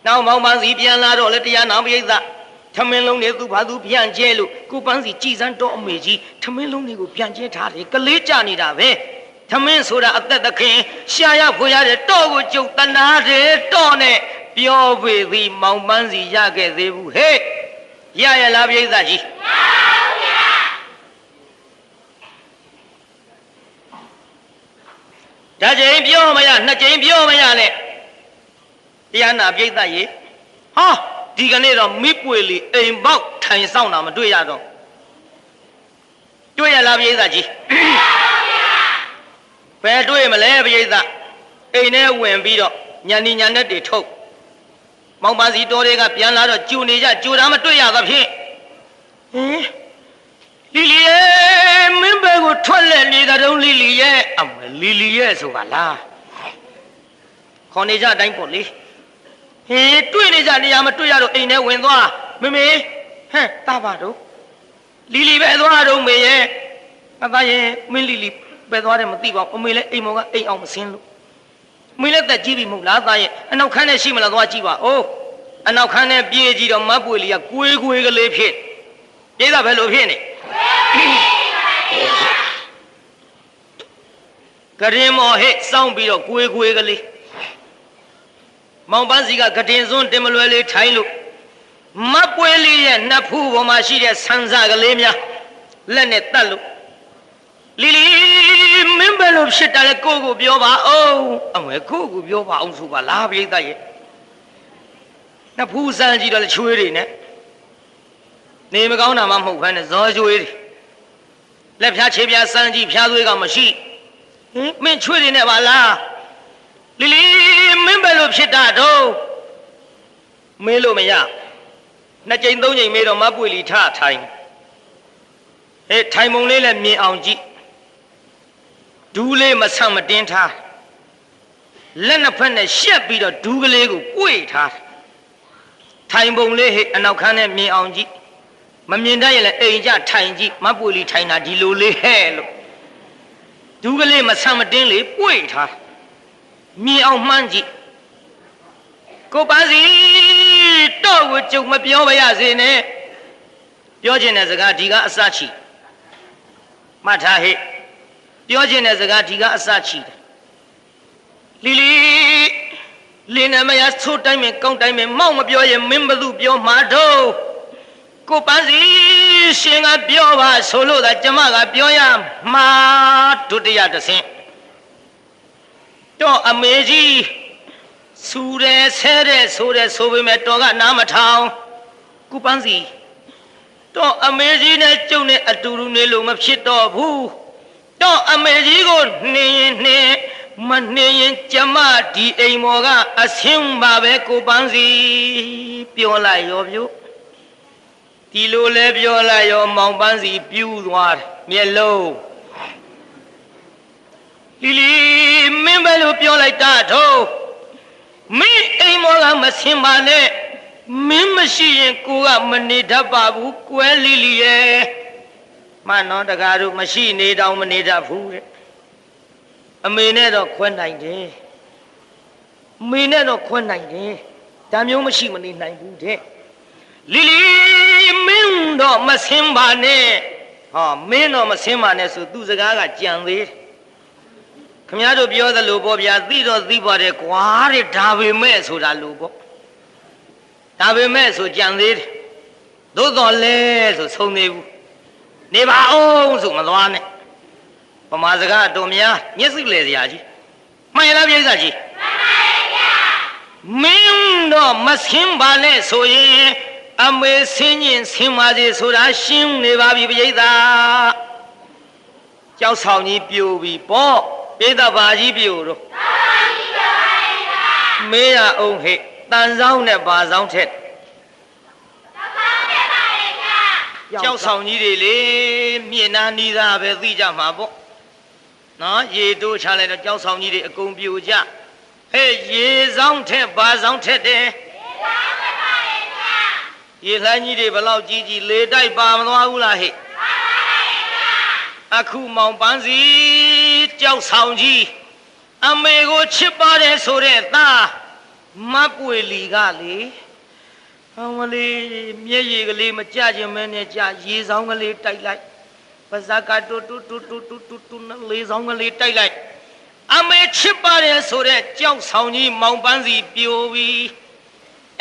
Speaker 1: နောက်မောင်ပန်းစီပြန်လာတော့လေတရားနာပိဋကထမင်းလုံးတွေသူ့ဘာသူပြန်ကျဲလို့ကိုပန်းစီကြည်စမ်းတော့အမေကြီးထမင်းလုံးတွေကိုပြန်ကျဲထားတယ်ကလေးကြနေတာပဲထမင်းဆိုတာအသက်သခင်ရှာရဖွေရတဲ့တော့ကိုကျုပ်တနာတယ်တော့နဲ့ပြောပေသည်မောင်ပန်းစီရခဲ့သေးဘူးဟဲ့ရရလားပိဋကကြီးရပါဘူးဗျာဓာတ်ချိန်ပြောမရနှစ်ချိန်ပြောမရနဲ့တရားနာပြိဿရေဟာဒီကနေ့တော့မိပွေလီအိမ်ပေါက်ထိုင်ဆောင်တာမတွေ့ရတော့တွေ့ရလားပြိဿကြီးဘယ်တွေ့မလဲပြိဿအိမ်ထဲဝင်ပြီးတော့ညနေညနေတွေထုတ်မောင်ပါစီတော်တွေကပြန်လာတော့ကြိုနေကြကြိုတာမတွေ့ရသဖြင့်လီလီရဲ့မင်းဘယ်ကိုထွက်လက်နေတာတုံးလီလီရဲ့အမလီလီရဲ့ဆိုပါလားခေါ်နေကြအတိုင်းပေါ့လေဟေးတွေ့နေကြနေရာမတွေ့ရတော့အိမ်ထဲဝင်သွားမမေဟဲ့တာပါတော့လီလီပဲသွားတော့မေရဲ့အသားရဲ့မင်းလီလီပဲသွားတယ်မသိပါဘူးအမေလည်းအိမ်မောကအိမ်အောင်မစင်းလို့မင်းလည်းတက်ကြည့်ပြီမဟုတ်လားသားရဲ့အနောက်ခန်းထဲရှိမလားသွားကြည့်ပါအိုး အနောက်ခန်းနဲ့ပြေးကြည့်တော့မပွေလီကကွေးကွေးကလေးဖြစ်ပြေးတာဘယ်လိုဖြစ်နေကရင်မော်ဟဲ့စောင်းပြီးတော့ကွေးကွေးကလေးမောင်ပန်းစီကကတင်စွန်းတင်မလွယ်လေးထိုင်းလို့မပွေလီရဲ့နှစ်ဖူးပေါ်မှာရှိတဲ့ဆန်းစားကလေးများလက်နဲ့တတ်လို့လီလီမင်းဘယ်လိုဖြစ်တာလဲကိုကိုပြောပါအောင်အမေကိုကိုပြောပါအောင်ဆိုပါလားပြိတ္တရဲ့နှစ်ဖူးစမ်းကြည့်တော့ချွေးတွေနဲ့နေမကောင်းတာမှမဟုတ်ဘဲနဲ့ဇောချွေးတွေလက်ဖြားခြေဖြားစမ်းကြည့်ဖြားသွေးကမရှိဟင်မင်းချွေးတွေနဲ့ပါလားလီလီမင်းဘယ်လိုဖြစ်တာတော့မေးလို့မရနှစ်ကြိမ်သုံးကြိမ်မေးတော့မပွေလီထထိုင်ဟဲ့ထိုင်ပုံလေးလည်းမြင်အောင်ကြည့်ဒူးလေးမဆန့်မတင်းထားလက်နှစ်ဖက်နဲ့ရှက်ပြီးတော့ဒူးကလေးကိုပွေထားထိုင်ပုံလေးဟဲ့အနောက်ခန်းနဲ့မြင်အောင်ကြည့်မမြင်တတ်ရင်လည်းအိမ်ကြထိုင်ကြည့်မပွေလီထိုင်တာဒီလိုလေးဟဲ့လို့ဒူးကလေးမဆန့်မတင်းလေးပွေထားမြင်အောင်မှန်းကြည့်ကိုပန်းစီတော့ကိုကြုံမပြောပါရစေနဲ့ပြောချင်တဲ့စကားဒီကအစချီမှတ်ထားဟဲ့ပြောချင်တဲ့စကားဒီကအစချီတယ်လီလီလင်းနမရသို့တိုင်းမကောင်းတိုင်းမမောက်မပြောရင်မင်းဘသူပြောမှာတော့ကိုပန်းစီရှင်ကပြောပါဆိုလို့သာကျမကပြောရမှာဒုတိယတစ်ဆင့်တော့အမေကြီးစူရဲဆဲတဲ့ဆိုပေမဲ့တော်ကနားမထောင်ကိုပန်းစီတော့အမေကြီးနဲ့ကျုပ်နဲ့အတူတူနေလို့မဖြစ်တော့ဘူးတော့အမေကြီးကိုနေရင်နေမနေရင်ကျမဒီအိမ်မော်ကအဆင်းပါပဲကိုပန်းစီပြောလိုက်ရောပြုဒီလိုလဲပြောလိုက်ရောမောင်ပန်းစီပြူးသွားတယ်မျက်လုံးလီလီမင်းဘယ်လိုပြောလိုက်တာတော့မင်းအိမ်မော်ကမဆင်းပါနဲ့မင်းမရှိရင်ကိုကမနေတတ်ပါဘူးကွယ်လီလီရဲ့မှန်တော့တကားတို့မရှိနေတောင်မနေတတ်ဘူးတဲ့အမေနဲ့တော့ခွဲနိုင်တယ်မေနဲ့တော့ခွဲနိုင်တယ်ဒါမျိုးမရှိမနေနိုင်ဘူးတဲ့လီလီမင်းတော့မဆင်းပါနဲ့ဟာမင်းတော့မဆင်းပါနဲ့ဆိုသူစကားကကြံသေးခင်ဗျားတို့ပြောသလိုပေါ့ဗျာသိတော့သိပါတယ်ကွာတဲ့ဒါပေမဲ့ဆိုတာလို့ပေါ့ဒါပေမဲ့ဆိုကြံသေးတယ်သို့တော်လဲဆိုဆုံးသေးဘူးနေပါအောင်ဆိုမသွားနဲ့ပမာစကားတော်များမျက်စိလဲစရာကြီးမှန်ရလားပြိဿကြီးမှန်ပါရဲ့ဗျာမင်းတော့မဆင်းပါနဲ့ဆိုရင်အမေဆင်းရင်ဆင်းပါစေဆိုတာရှင်းနေပါပြီပြိဿကြောက်ဆောင်ကြီးပြိုပြီပေါ့ပြိဿဘာကြီးပြိုတော့မေးရအောင်ဟဲ့တန်ဆောင်နဲ့ဘာဆောင်ထက်ကြောက်ဆောင်ကြီးတွေလေမြင်နာနီးသားပဲသိကြမှာပေါ့နော်ရေတိုးချလိုက်တော့ကြောက်ဆောင်ကြီးတွေအကုန်ပြိုကြဟဲ့ရေဆောင်ထက်ဘာဆောင်ထက်တယ်ရေလှမ်းကြီးတွေဘလောက်ကြီးကြီးလေတိုက်ပါမသွားဘူးလားဟဲ့အခုမောင်ပန်းစီကြောက်ဆောင်ကြီးအမေကိုချစ်ပါတယ်ဆိုတဲ့သားမပွေလီကလေအမလေးမျက်ရည်ကလေးမကြခြင်းမဲနဲ့ကြရေဆောင်ကလေးတိုက်လိုက်ပါဇက်ကတူလေးဆောင်ကလေးတိုက်လိုက်အမေချစ်ပါတယ်ဆိုတဲ့ကြောက်ဆောင်ကြီးမောင်ပန်းစီပြိုပြီး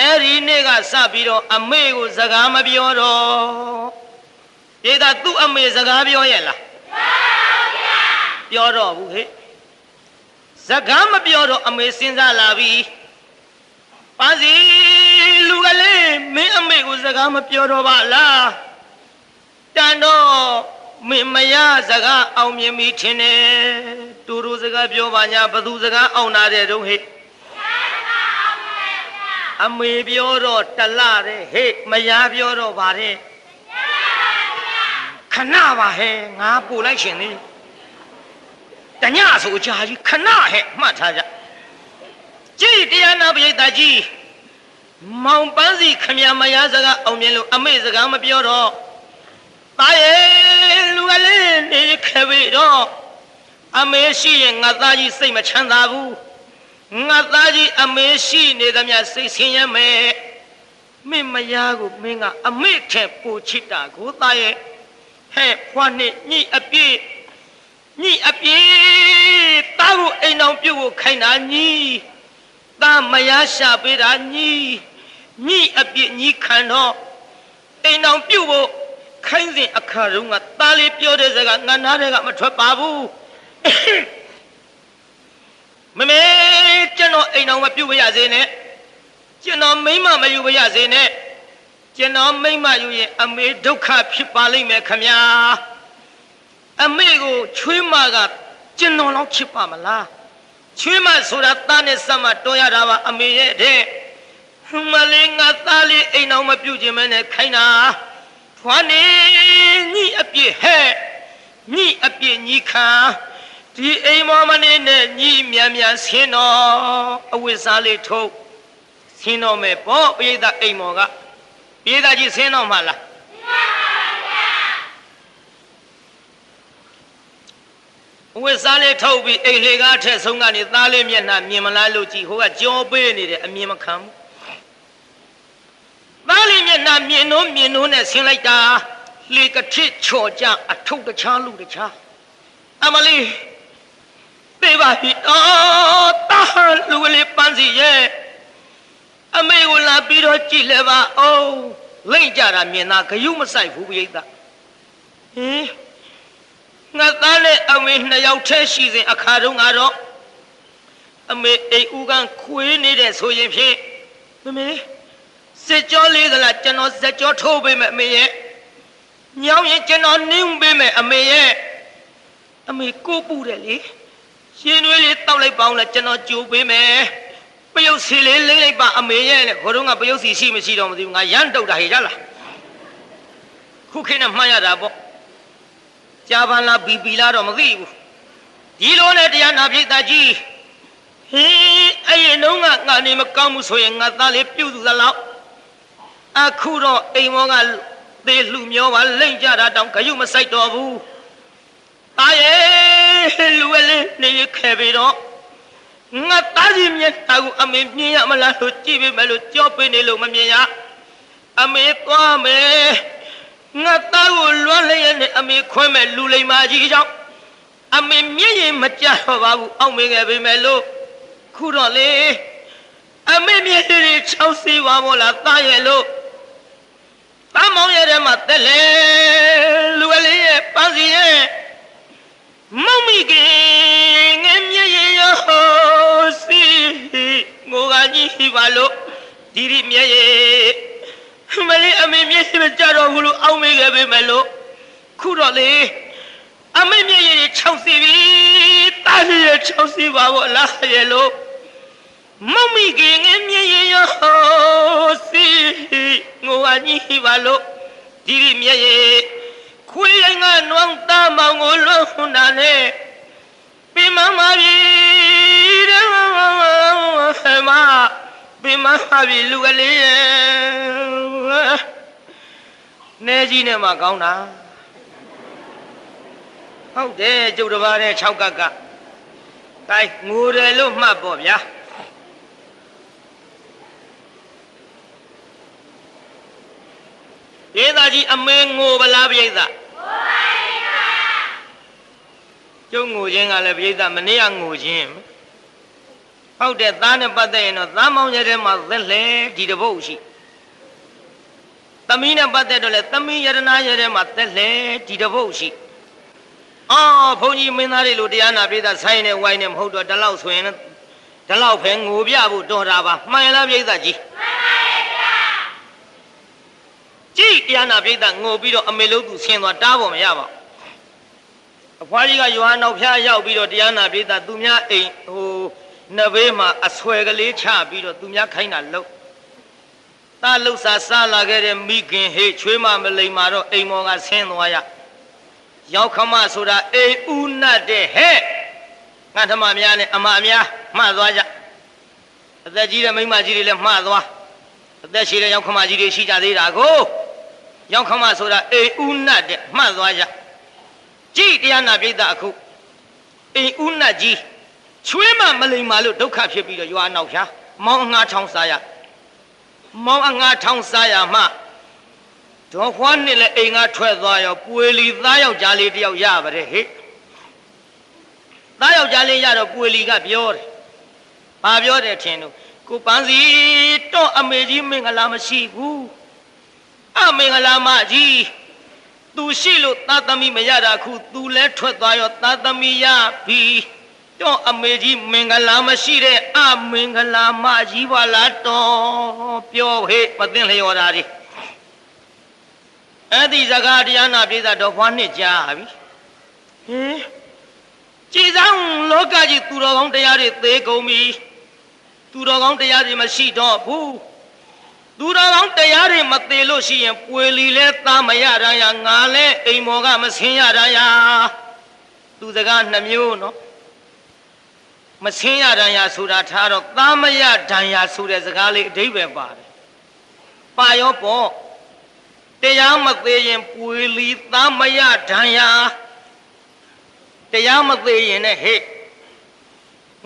Speaker 1: အဲ့ဒီနေ့ကစပြီးတော့အမေကိုစကားမပြောတော့ဒေတာသူ့အမေစကားပြောရဲ့လားပြောတော့ဘူးဟဲ့စကားမပြောတော့အမေစဉ်းစားလာပြီပန်းစီလူကလေးမင်းအမေကိုစကားမပြောတော့ပါလားတန်တော့မင်းမရစကားအောင်မြင်ပြီထင်တယ်တူတူစကားပြောပါညာဘသူစကားအောင်နာတဲ့တုံးဟဲ့အမေပြောတော့တလတဲ့ဟဲ့မရပြောတော့ဗါတဲ့ခဏပါဟဲ့ငါပို့လိုက်ရှင်လေတညဆိုကြာကြီးခဏဟဲ့မှတ်ထားကြကြည်တရားနာပရိသတ်ကြီးမောင်ပန်းစီခမရမရစကားအောင်မြင်လို့အမေစကားမပြောတော့တာရဲ့လူကလေးနေခဲ့ပြီတော့အမေရှိရင်ငါသားကြီးစိတ်မချမ်းသာဘူးငါသားကြီးအမေရှိနေသမျှစိတ်ဆင်းရဲမယ် မင်းမယားကိုမင်းကအမေ့ထဲပို့ချစ်တာကိုသားရဲ့ဟဲ့ဖွားနဲ့ညိအပြည့်သားကိုအိမ်အောင်ပြုတ်ကိုခိုင်းတာညီသားမယားရှာပေးတာညီအပြည့်ညီခံတော့အိမ်အောင်ပြုတ်ဖို့ခိုင်းစဉ်အခါတုန်းကသားလေးပြောတဲ့စကားငါနားထဲကမထွက်ပါဘူးမမေကျွန်တော်အိမ်အောင်မပြုတ်ရစေနဲ့ကျွန်တော်မိမမယူပါရစေနဲ့ကျွန်တော်မိမယူရင်အမေဒုက္ခဖြစ်ပါလိမ့်မယ်ခမညာအမေကိုချွေးမကကျွန်တော်လောက်ချစ်ပါမလားချွေးမဆိုတာသားနဲ့ဆက်မတွန်းရတာပါအမေရဲ့တဲ့မလေးငါသားလေးအိမ်အောင်မပြုတ်ခြင်းမနဲ့ခိုင်းတာဖွာနေညိအပြည့်ဟဲ့ညိအပြည့်ညီခံဒီအိမ်မောမနေနဲ့ညိမြန်ဆင်းတော့အဝိစားလေးထုတ်ဆင်းတော့မယ်ပေါ့ပိဋကအိမ်မောကပိဋကကြီးဆင်းတော့မှလားဝိစားလေးထုတ်ပြီးအိမ်လေကားထက်ဆုံးကနေသားလေးမျက်နှာမြင်မလားလို့ကြည့်ဟိုကကြောပေးနေတယ်အမြင်မခံဘူးသားလေးမျက်နှာမြင်တော့နဲ့ဆင်းလိုက်တာလေကထစ်ချော်ကြအထုပ်တခြားလူတခြားအမလေးပေးပါပြီတော့တာလူလေးပန်းစီရဲ့အမေကိုလာပြီးတော့ကြည့်လဲပါအောင်လိမ့်ကြတာမြင်တာဂယုမဆိုင်ဘူးပိဋကဟင်ငါသားနဲ့အမေနှစ်ယောက်တည်းရှိစဉ်အခါတုန်းကတော့အမေအိမ်ဦးကခွေးနေတဲ့ဆိုရင်ဖြင့်မမေစစ်ကြောလေးကလားကျွန်တော်စက်ကြောထိုးပေးမယ်အမေရဲ့ညောင်းရင်ကျွန်တော်နင်းပေးမယ်အမေရဲ့အမေကိုပူတယ်လေရှင်တွေလေးတောက်လိုက်ပေါင်းလဲကျွန်တော်ကြိုပေးမယ်ပယုတ်စီလေးလိမ့်လိုက်ပါအမေရဲ့လေခေါ်တော့ငါပယုတ်စီရှိမရှိတော့မသိဘူးငါရမ်းတုတ်တာဟေ့ရလားခုခေတ်နဲ့မှန်းရတာပေါ့ကြာပန်လားဘီလားတော့မသိဘူးဒီလိုနဲ့တရားနာပိဋကကြီးဟင်းအဲ့ဒီလုံးကငါနေမကောင်းဘူးဆိုရင်ငါသားလေးပြုတ်သူသလောက်အခုတော့အိမ်မောကသေလူမျောပါလိမ့်ကြတာတောင်ဂယုမဆိုင်တော့ဘူးအားရဲ့လူဝဲလေးနေခဲ့ပြီးတော့ငါသားကြီးမျက်နှာကိုအမေမြင်ရမလားလို့ကြည့်ပေးမယ်လို့ကြောပေးနေလို့မမြင်ရအမေသွားမယ်ငါသားကိုလွှမ်းလျက်နဲ့အမေခွဲမဲ့လူလိမ္မာကြီးကြောင့်အမေမျက်ရည်မကျတော့ပါဘူးအောက်မေခဲ့ပေးမယ်လို့ခုတော့လေအမေမျက်ရည်60ပါမို့လားသားရဲ့လို့သားမောင်ရဲ့ထဲမှာတက်လေလူကလေးရဲ့ပန်းစီရဲ့မောင်မိခင်ငယ်မျက်ရည်ရောစီငိုကကြီးပါလို့ဒီမျက်ရည်မလေးအမေမျက်စိမကြတော့ဘူးလို့အောက်မေးခဲ့ပေမဲ့လို့ခုတော့လေအမေမျက်ရည်60ပြီတားရည်60ပါဘောလားရဲ့လို့မမီကငယ်မျက်ရည်ရောစီငိုအကြီးပါလို့ဒီမျက်ရည်ခွေးရင်ကနွမ်းသားမောင်ကိုလွှမ်းတာနဲ့ပြမမပြီတဲ့မပြမပြီလူကလေးရဲ့နေကြီးနဲ့မှကောင်းတာဟုတ်တယ်ကျုပ်တစ်ပါးတဲ့6ကကကိုင်းငိုတယ်လို့မှတ်ပေါ့ဗျာဒေသကြီးအမေငိုပလားပြိဿငိုပါဗျာကျုပ်ငိုခြင်းကလည်းပြိဿမနေ့ကငိုခြင်းဟုတ်တယ်သားနဲ့ပတ်သက်ရင်တော့သားမောင်ရဲ့ထဲမှာသက်လေဒီတပုတ်ရှိသမီးနဲ့ပတ်သက်တော့လေသမီးယရနာရဲ့ထဲမှာသက်လေဒီတပုတ်ရှိအော်ဘုန်းကြီးမင်းသားတွေလိုတရားနာပိဿဆိုင်နဲ့ဝိုင်းနဲ့မဟုတ်တော့ဒီလောက်ဆိုရင်ဒီလောက်ပဲငိုပြဖို့တော်တာပါမှန်လားပိဿကြီးမှန်ပါဗျာကြည့်တရားနာပိဿငိုပြီးတော့အမေလို့သူဆင်းသွားတားဖို့မရပါဘူးအဖွားကြီးကယောဟန်နောက်ဖျားရောက်ပြီးတော့တရားနာပိဿသူများအိမ်ဟိုနဘေးမှာအဆွဲကလေးချပြီးတော့သူများခိုင်းတာလို့တာလှုပ်စားလာခဲ့တဲ့မိခင်ဟေးချွေးမမလိမ္မာတော့အိမ်မော်ကဆင်းသွားရရောက်ခမဆိုတာအိမ်ဦးနတ်တဲ့ဟဲ့ငါဓမ္မများနဲ့အမများမှတ်သွားကြအသက်ကြီးတဲ့မိန်းမကြီးတွေလည်းမှတ်သွားအသက်ရှိတဲ့ရောက်ခမကြီးတွေရှိကြသေးတာကိုရောက်ခမဆိုတာအိမ်ဦးနတ်တဲ့မှတ်သွားကြကြည်တရားနာပိဿအခုအိမ်ဦးနတ်ကြီးချွေးမမလိမ္မာလို့ဒုက္ခဖြစ်ပြီးတော့ရွာနောက်ဖြာမောင်းငှားချောင်းစားရ မောင်အငါထောင်းစားရမှဒေါ်ဖွားနဲ့လည်းအိမ်ကထွက်သွားရောပွေလီသားယောက်ျားလေးတယောက်ရပါတယ်ဟဲ့သားယောက်ျားလေးရတော့ပွေလီကပြောတယ်ဘာပြောတယ်ထင်လို့ကိုပန်းစီတော့အမေကြီးမင်္ဂလာမရှိဘူးအမင်္ဂလာမကြီးသူရှိလို့သားသမီးမရတာခုသူလဲထွက်သွားရောသားသမီးရပြီတော့အမေကြီးမင်္ဂလာမရှိတဲ့အမင်္ဂလာမကြီးပါလားတော့ပြောဟဲ့မသိလျော်တာဒီအဲ့ဒီစကားတရားနာပြည်သားတော့ဖွားနှစ်ကြားပြီဟင်ကြည်ဆောင်လောကကြီးသူတော်ကောင်းတရားတွေသေကုန်ပြီသူတော်ကောင်းတရားတွေမရှိတော့ဘူးသူတော်ကောင်းတရားတွေမသေးလို့ရှိရင်ပွေလီလဲသားမရတာရငါလဲအိမ်မော်ကမဆင်းရတာရသူစကားနှမျိုးနော်မဆင်းရတာရဆိုတာထားတော့သားမရဒဏ်ရာဆိုတဲ့စကားလေးအဓိပ္ပာယ်ပါတယ်ပါရောပေါ့တရားမသေးရင်ပွေလီသားမရဒဏ်ရာတရားမသေးရင်နဲ့ဟဲ့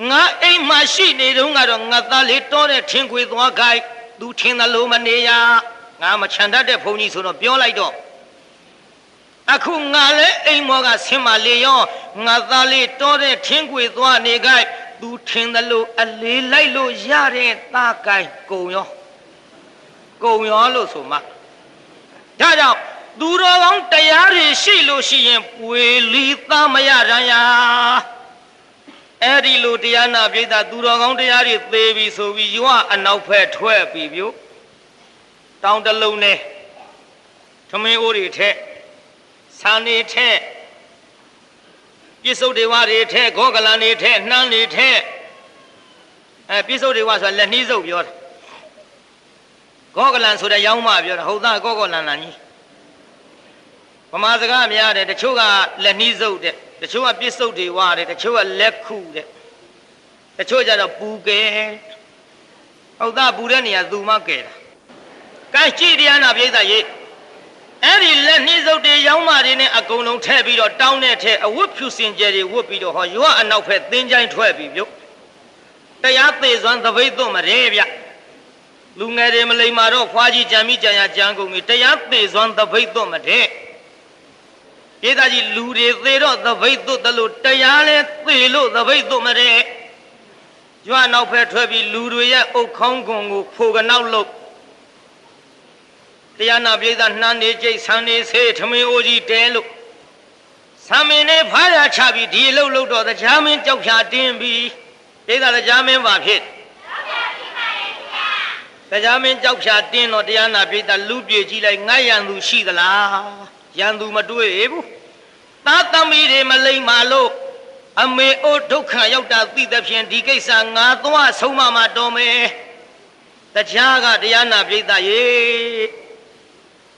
Speaker 1: ငါအိမ်မှာရှိနေတုန်းကတော့ငါသားလေးတောတဲ့ထင်းခွေသွားခိုက်သူထင်းသလိုမနေရငါမချန်တတ်တဲ့ဘုန်းကြီးဆိုတော့ပြောလိုက်တော့အခုငါလည်းအိမ်မောကဆင်းမလေရောငါသားလေးတောတဲ့ထင်းခွေသွားနေခိုက်သူထင်းသလိုအလေးလိုက်လို့ရတဲ့သားကိုင်ကုံရောလို့ဆိုမှဒါကြောင့်သူတော်ကောင်းတရားတွေရှိလို့ရှိရင်ပွေလီသားမရရန်ရာအဲ့ဒီလိုတရားနာပိဋကသူတော်ကောင်းတရားတွေသေပြီဆိုပြီးရွာအနောက်ဖက်ထွက်ပြီပြို့တောင်းတလုံးနဲ့ထမင်းအိုးတွေထက်ဆန်တွေထက်ပြစ္ဆုတ်တွေဝါတွေထက်ဂောကလန်တွေထက်နှမ်းတွေထက်ပြစ္ဆုတ်တွေဝါဆိုတာလက်နှီးစုပ်ပြောတာဂောကလန်ဆိုတဲ့ရောင်းမပြောတာဟုတ်သားဂောကလန်ကြီးဗမာစကားများတယ်တချို့ကလက်နှီးစုပ်တဲ့တချို့ကပြစ္ဆုတ်တွေဝါတယ်တချို့ကလက်ခုတဲ့တချို့ကျတော့ပူကဲဟုတ်သားပူတဲ့နေရာသူမကဲတာကဲကြည့်တရားနာပြိဿရေအဲ့ဒီလက်နှီးစုပ်တွေရောင်းမတွေနဲ့အကုန်လုံးထည့်ပြီးတော့တောင်းတဲ့ထက်အဝတ်ဖြူစင်ကြယ်တွေဝတ်ပြီးတော့ဟောရွာအနောက်ဖက်သင်းချိုင်းထွက်ပြီးပြုတ်တရားသေးစွမ်းသပိတ်သွတ်မရဲဗျလူငယ်တွေမလိမ္မာတော့ဖွားကြီးကြံမိကြံရကြံကုန်ပြီတရားသေးစွမ်းသပိတ်သွတ်မတဲ့ဧသားကြီးလူတွေသေတော့သပိတ်သွတ်တယ်လို့တရားလဲသေလို့သပိတ်သွတ်မတဲ့ရွာနောက်ဖက်ထွက်ပြီးလူတွေရဲ့အုတ်ခေါင်းကွန်ကိုဖိုကနောက်လို့တရားနာပိဋကနှမ်းနေကြိတ်ဆန်းနေဆေးထမင်းအိုးကြီးတဲလို့ဆံမင်းနဲ့ဖားရချပြီးဒီလှုပ်လို့တော့တရားမင်းကြောက်ဖြာတင်းပြီးပိဋကတရားမင်းပါဖြစ်တရားမင်းကြောက်ဖြာတင်းတော့တရားနာပိဋကလူပြေကြည့်လိုက်ငတ်ရန်သူရှိသလားရန်သူမတွေ့ဘူးသားသမီးတွေမလိမ္မာလို့အမေအိုဒုက္ခရောက်တာသိတဲ့ဖြင့်ဒီကိစ္စငါသွားဆုံးမတော်မယ်တရားကတရားနာပိဋကရေ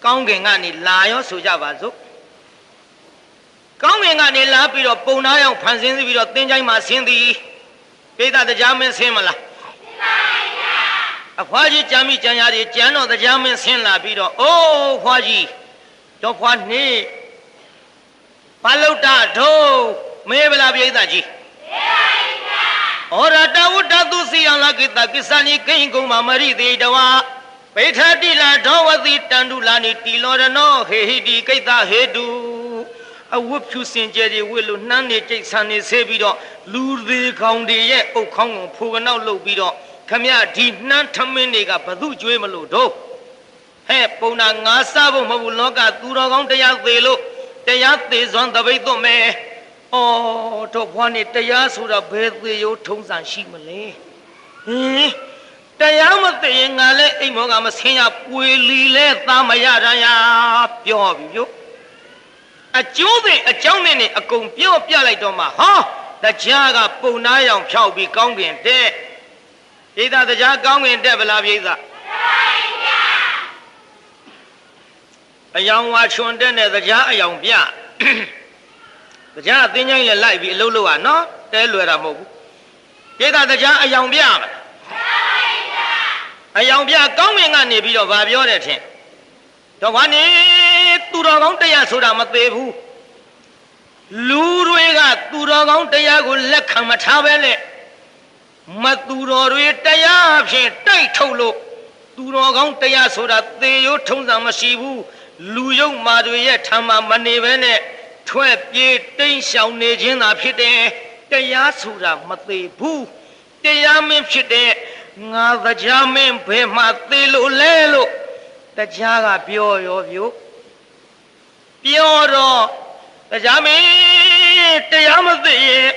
Speaker 1: ကောင်းကင်ကနေလာရောဆိုကြပါစို့ကောင်းကင်ကနေလာပြီးတော့ပုံနာရောက်ဖန်ဆင်းပြီးတော့သင်္ချိုင်းမှာဆင်းသည်ပိဋကတရားမင်းဆင်းမလားဆင်းပါဗျာအဖွားကြီးကြံမိကြံရတွေကြံတော့တရားမင်းဆင်းလာပြီးတော့အိုးဖွားကြီးတော့ဖွားနေဘာလို့တာတော့မေးဗလားပိဋကကြီးမေးပါဗျာဩရတဝတ္တသုစီယံလကိတကိစ္ဆာနိကိဉ္ကုံမမရိတိတဝါပိဋ္ဌတိလာဒောဝတိတန္တုလာနိတိလောရနောဟေဟိတိကိတ္တဟေတုအဝတ်ဖြူစင်ကြယ်တွေဝတ်လို့နှမ်းနေကြိတ်ဆန်နေဆေးပြီးတော့လူသေးကောင်းတွေရဲ့အုတ်ခေါင်းကိုဖိုကနောက်လုပ်ပြီးတော့ခမရဒီနှမ်းထမင်းတွေကဘသူကျွေးမလို့တော့ဟဲ့ပုံနာငါစားဖို့မဟုတ်ဘူးလောကသူတော်ကောင်းတရားသေးလို့တရားသေးစွမ်းတပိတ်သွတ်မယ်ဩတော့ဘွားနေတရားဆိုတာဘယ်သေးရိုးထုံးစံရှိမလဲဟင်တရားမသိရင်ငါလည်းအိမ်မောကမဆင်းရပွေလီလဲသားမရတာရပြောပြီပြုအကျိုးသိအကြောင်းနဲ့အကုန်ပြောပြလိုက်တော့မှဟာတရားကပုံနာရောင်ဖြောက်ပြီးကောင်းကင်တဲ့ပိဋကတရားကောင်းကင်တဲ့ဗလားပိဋကအယောင်ဝါချွန်တဲ့နဲ့တရားအယောင်ပြတရားအသိဉာဏ်နဲ့လိုက်ပြီးအလုပ်လုပ်ရနော်တဲလွယ်တာမဟုတ်ဘူးပိဋကတရားအယောင်ပြမလားအယောင်ပြကောင်းမင်ကနေပြီးတော့ဗာပြောတယ်ထင်တော့ဘာနေသူတော်ကောင်းတရားဆိုတာမသေးဘူးလူတွေကသူတော်ကောင်းတရားကိုလက်ခံမထားပဲလေမသူတော်တွေတရားဖြင့်တိုက်ထုတ်လို့ သူတော်ကောင်းတရားဆိုတာသေရိုးထုံးစံမရှိဘူးလူယုံမာတွေရဲ့ထမ်းမှမနေဘဲနဲ့ထွက်ပြေးတိမ်ရှောင်နေခြင်းသာဖြစ်တယ်တရားဆိုတာမသေးဘူးတရားမင်းဖြစ်တဲ့ငါတရားမင်းဘယ်မှာသေလို့လဲလို့တရားကပြောရောပြို့ပြောတော့တရားမင်းတရားမသိရင်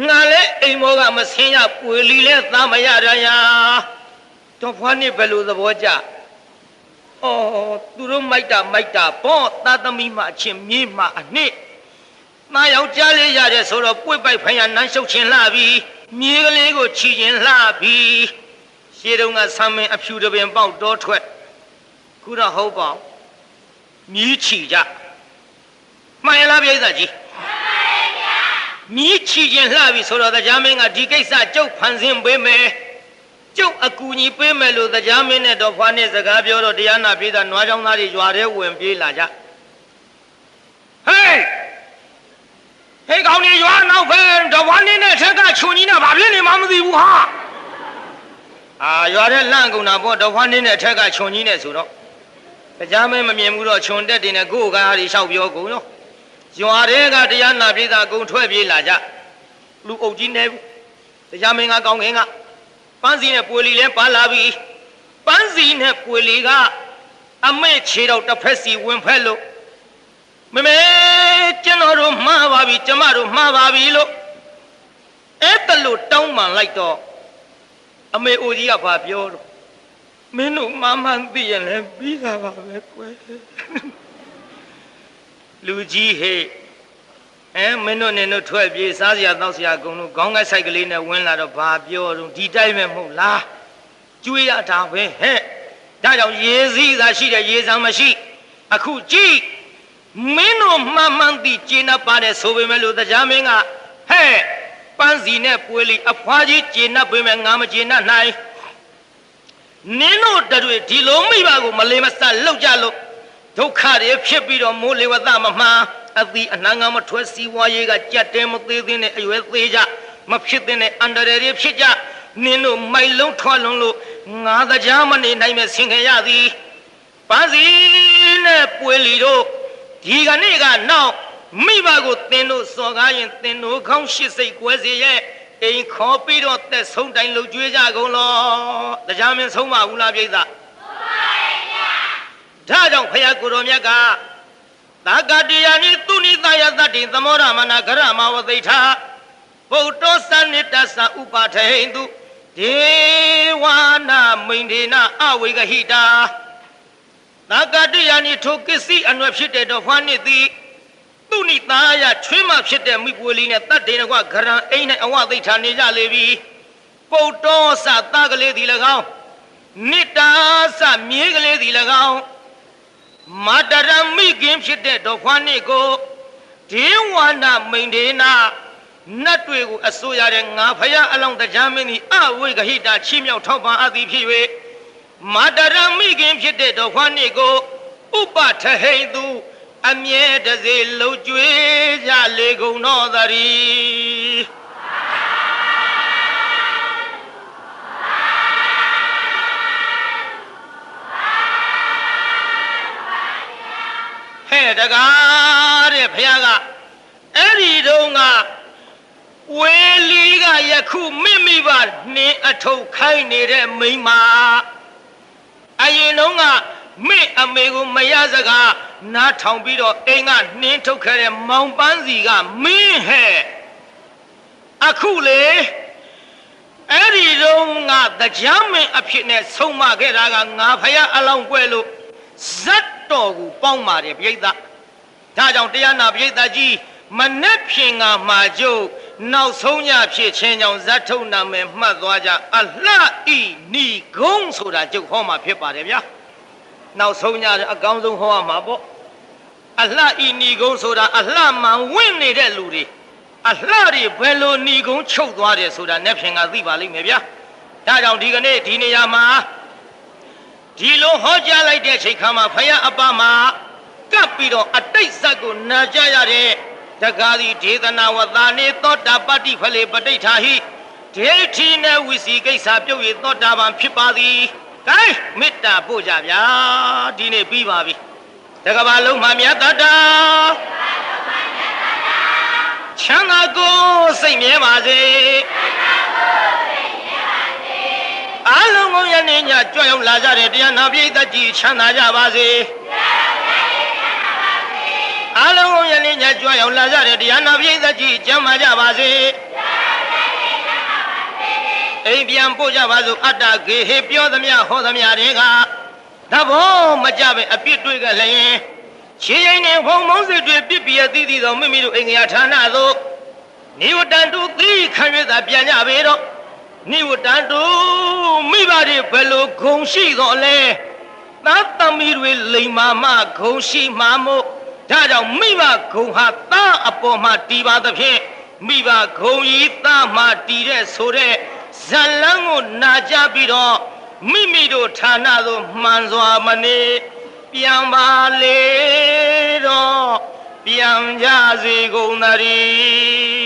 Speaker 1: ငါလည်းအိမ်မောကမဆင်းရပွေလီလဲသားမရရရာတော့ဖွားနေဘယ်လိုသဘောကျအော်သူတို့မိုက်တာပေါ့သားသမီးမအချင်းမြေးမအနှစ်သားယောက်ျားလေးရတယ်ဆိုတော့ပွေပိုက်ဖိုင်ရနန်းရှုပ်ခြင်းလှပြီမြေကလေးကိုချီခြင်းလှပြီရှေးတုန်းကဆမ်းမင်းအဖြူတပင်ပေါက်တော့ထွက်ခုတော့ဟုတ်ပါမြည်ချီကြမှန်ရလားပြိဿကြီးမြည်ချီခြင်းလှပြီဆိုတော့တရားမင်းကဒီကိစ္စကျုပ်ဖန်ဆင်းပေးမယ်ကျုပ်အကူညီပေးမယ်လို့တရားမင်းနဲ့တော့ဖွားနဲ့စကားပြောတော့တရားနာပြေးတာနွားချောင်းသားတွေရွာထဲဝင်ပြေးလာကြဟေးကောင်းနေရွာနောက်ဖက်တော့ဖွားနဲ့ထက်ကခြုံကြီးနဲ့ဘာဖြစ်နေမှမသိဘူးဟာရွာထဲလန့်ကုန်တာပေါ့တော့ဖွားနဲ့ထက်ကခြုံကြီးနဲ့ဆိုတော့တရားမင်းမမြင်ဘူးတော့ခြုံတက်တင်နဲ့ကိုယ်ကားတွေလျှောက်ပြောကုန်ရောရွာထဲကတရားနာပြေးတာအကုန်ထွက်ပြေးလာကြလူအုပ်ကြီးနေဘူးတရားမင်းကကောင်းခင်ကပန်းစီနဲ့ပွေလီလဲပါလာပြီပန်းစီနဲ့ပွေလီကအမေခြေတော့တစ်ဖက်စီဝင်ဖက်လို့မမေကျွန်တော်တို့မှားပါပြီကျမတို့မှားပါပြီလို့အဲ့တလို့တောင်းပန်လိုက်တော့အမေအိုကြီးကဘာပြောတော့မင်းတို့မှန်သိရင်လည်းပြီးတာပါပဲကွယ်လူကြီးဟေ့မင်းတို့နေတို့ထွက်ပြေးစားစရာတောက်စရာအကုန်လုံးခေါင်းကဆိုင်ကလေးနဲ့ဝင်လာတော့ဘာပြောတော့ဒီတိုင်းပဲမဟုတ်လားကျွေးရတာပဲဟဲ့ဒါကြောင့်ရေစည်းသာရှိတယ်ရေစံမရှိအခုကြည့်မင်းတို့မှန်သိကျေနပ်ပါတယ်ဆိုပေမဲ့လို့တရားမင်းကဟဲ့ပန်းစီနဲ့ပွေလီအဖွားကြီးကျေနပ်ပေမဲ့ငါမကျေနပ်နိုင်နင်းတို့တွေဒီလိုမိဘကိုမလေးမဆလောက်ကြလို့ဒုက္ခတွေဖြစ်ပြီးတော့မိုးလေဝသမမှန်အသီးအနှံငါမထွက်စီဝါရေးကကြက်တဲမသေးသေးနဲ့အရွယ်သေးကြမဖြစ်တဲ့အန္တရာယ်တွေဖြစ်ကြနင်းတို့မိုက်လုံးထွက်လုံးလို့ငါတရားမနေနိုင်မဲ့ဆင်ခင်ရသည်ပန်းစီနဲ့ပွေလီတို့ဒီကနေ့ကနောက်မိဘကိုသင်တို့စော်ကားရင်သင်တို့ခေါင်းရှစ်စိတ်ကွဲစေရဲ့အိမ်ခေါ်ပြီးတော့သက်ဆုံးတိုင်းလှုပ်ကြွေးကြကုန်လောတရားမင်းဆုံးပါဘူးလားပြိဿဆုံးပါရဲ့ဗျာဒါကြောင့်ဖယားကိုတော်မြတ်ကသာဂတိယနိသူနိသယသတ္တိသမောရမနာဂရမဝသိထာဗုဒ္ဓသနိတ္တသဥပါထေဟိတုဒေဝနာမိန်ဒေနအဝိကဟိတာသာဂတိယနိထိုကိစ္စအနွယ်ဖြစ်တဲ့တော့ဖွားနှစ်သည်သူနိသာယချွေးမဖြစ်တဲ့မိပွေလီနဲ့တတ်တေနကွဂရံအိမ်နဲ့အဝသိထာနေကြလေပြီပုတ္တောသသကလေးသည်၎င်းနိတ္တာသမြေကလေးသည်၎င်းမာတရမိခင်ဖြစ်တဲ့တော့ဖွားနှစ်ကိုဒေဝနာမိန်ဒေနာနတ်တွေကိုအစိုးရတဲ့ငါဖယားအလောင်းတရားမင်းသည်အဝိကဟိတာချီးမြှောက်ထောက်ပံ့အပ်သည်ဖြစ်၍မာတရမိခင်ဖြစ်တဲ့တော့ဖွားနှစ်ကိုဥပထဟိတုအမြဲတစေလှုပ်ကြွေးကြလေကုန်တော်သတည်းဟဲ့တကားတဲ့ဘုရားကအဲ့ဒီတုန်းကဝေလီကယခုမိမိပါနှင်းအထုပ်ခိုင်းနေတဲ့မိန်းမအရင်တုန်းကမိအမေကိုမရစကားနားထောင်ပြီးတော့အိမ်ကနှင်းထုတ်ခဲ့တဲ့မောင်ပန်းစီကမင်းဟဲ့အခုလေအဲ့ဒီတုန်းကတရားမင်းအဖြစ်နဲ့ဆုံးမခဲ့တာကငါဖယားအလောင်းကွဲလို့ဇတ်တော်ကိုပေါင်းပါတယ်ပြိဿဒါကြောင့်တရားနာပြိဿကြီးမနဲ့ဖြင်ကမှာကျုပ်နောက်ဆုံးညဖြစ်ချင်းကြောင့်ဇတ်ထုံနာမယ်မှတ်သွားကြအလှဤနီကုံးဆိုတာကျုပ်ဟောမှာဖြစ်ပါတယ်ဗျာနောက်ဆုံးညအကောင်းဆုံးဟောရမှာပေါ့အလှဤနီကုံးဆိုတာအလှမှန်ဝင့်နေတဲ့လူတွေအလှတွေဘယ်လိုနီကုံးချုပ်သွားတယ်ဆိုတာနဲ့ဖြင်ကသိပါလိမ့်မယ်ဗျာဒါကြောင့်ဒီကနေ့ဒီနေရာမှာဒီလိုဟောကြားလိုက်တဲ့ချိန်ခါမှာဖယားအပမှာကပ်ပြီးတော့အတိတ်ဇတ်ကိုနာကြရတဲ့တက္ကသီဒေသနာဝသနေသောတာပတ္တိဖလေပဋိဋ္ဌာဟိဒိဋ္ဌိနဲ့ဝိစီကိစ္စပြုတ်ရသောတာပန်ဖြစ်ပါသည် ကိုင်းမေတ္တာပို့ကြဗျာဒီနေ့ပြီးပါပြီတကဘာလုံးမှာမြတ်တတာချမ်းသာကိုစိတ်မြဲပါစေအားလုံးကိုယနေ့ညကြွရောက်လာကြတဲ့တရားနာပိဋကကြီးချမ်းသာကြပါစေအားလုံးကိုယနေ့ညကြွရောက်လာကြတဲ့တရားနာပိဋကကြီးကျမ်းမာကြပါစေအိမ်ပြန်ပို့ကြပါစို့အတ္တဂေဟေပြောသမျှဟောသမျှတွေကသဘောမကြပဲအပြစ်တွေကလည်းခြေရင်နဲ့ဘုံမုံစစ်တွေပြစ်ပြရသီးသီးသောမိမိတို့အိမ်ငါဌာနသို့နိဝတ္တန်တုသီခံရသာပြန်ကြပေတော့နိဝတ္တန်တုမိဘတွေဘယ်လိုဂုံရှိတော့လဲသားသမီးတွေလိမ်မာမှဂုံရှိမှမို့ဒါကြောင့်မိဘဂုံဟာသားအပေါ်မှာတီးပါသဖြင့်မိဘဂုံကြီးသားမှတီးတဲ့ဆိုတဲ့ဇလန်းကိုနာကြပြီးတော့မိမိတို့ဌာနသို့မှန်စွာမနေပြန်ပါလေတော့ပြန်ကြစေကုန်သတည်း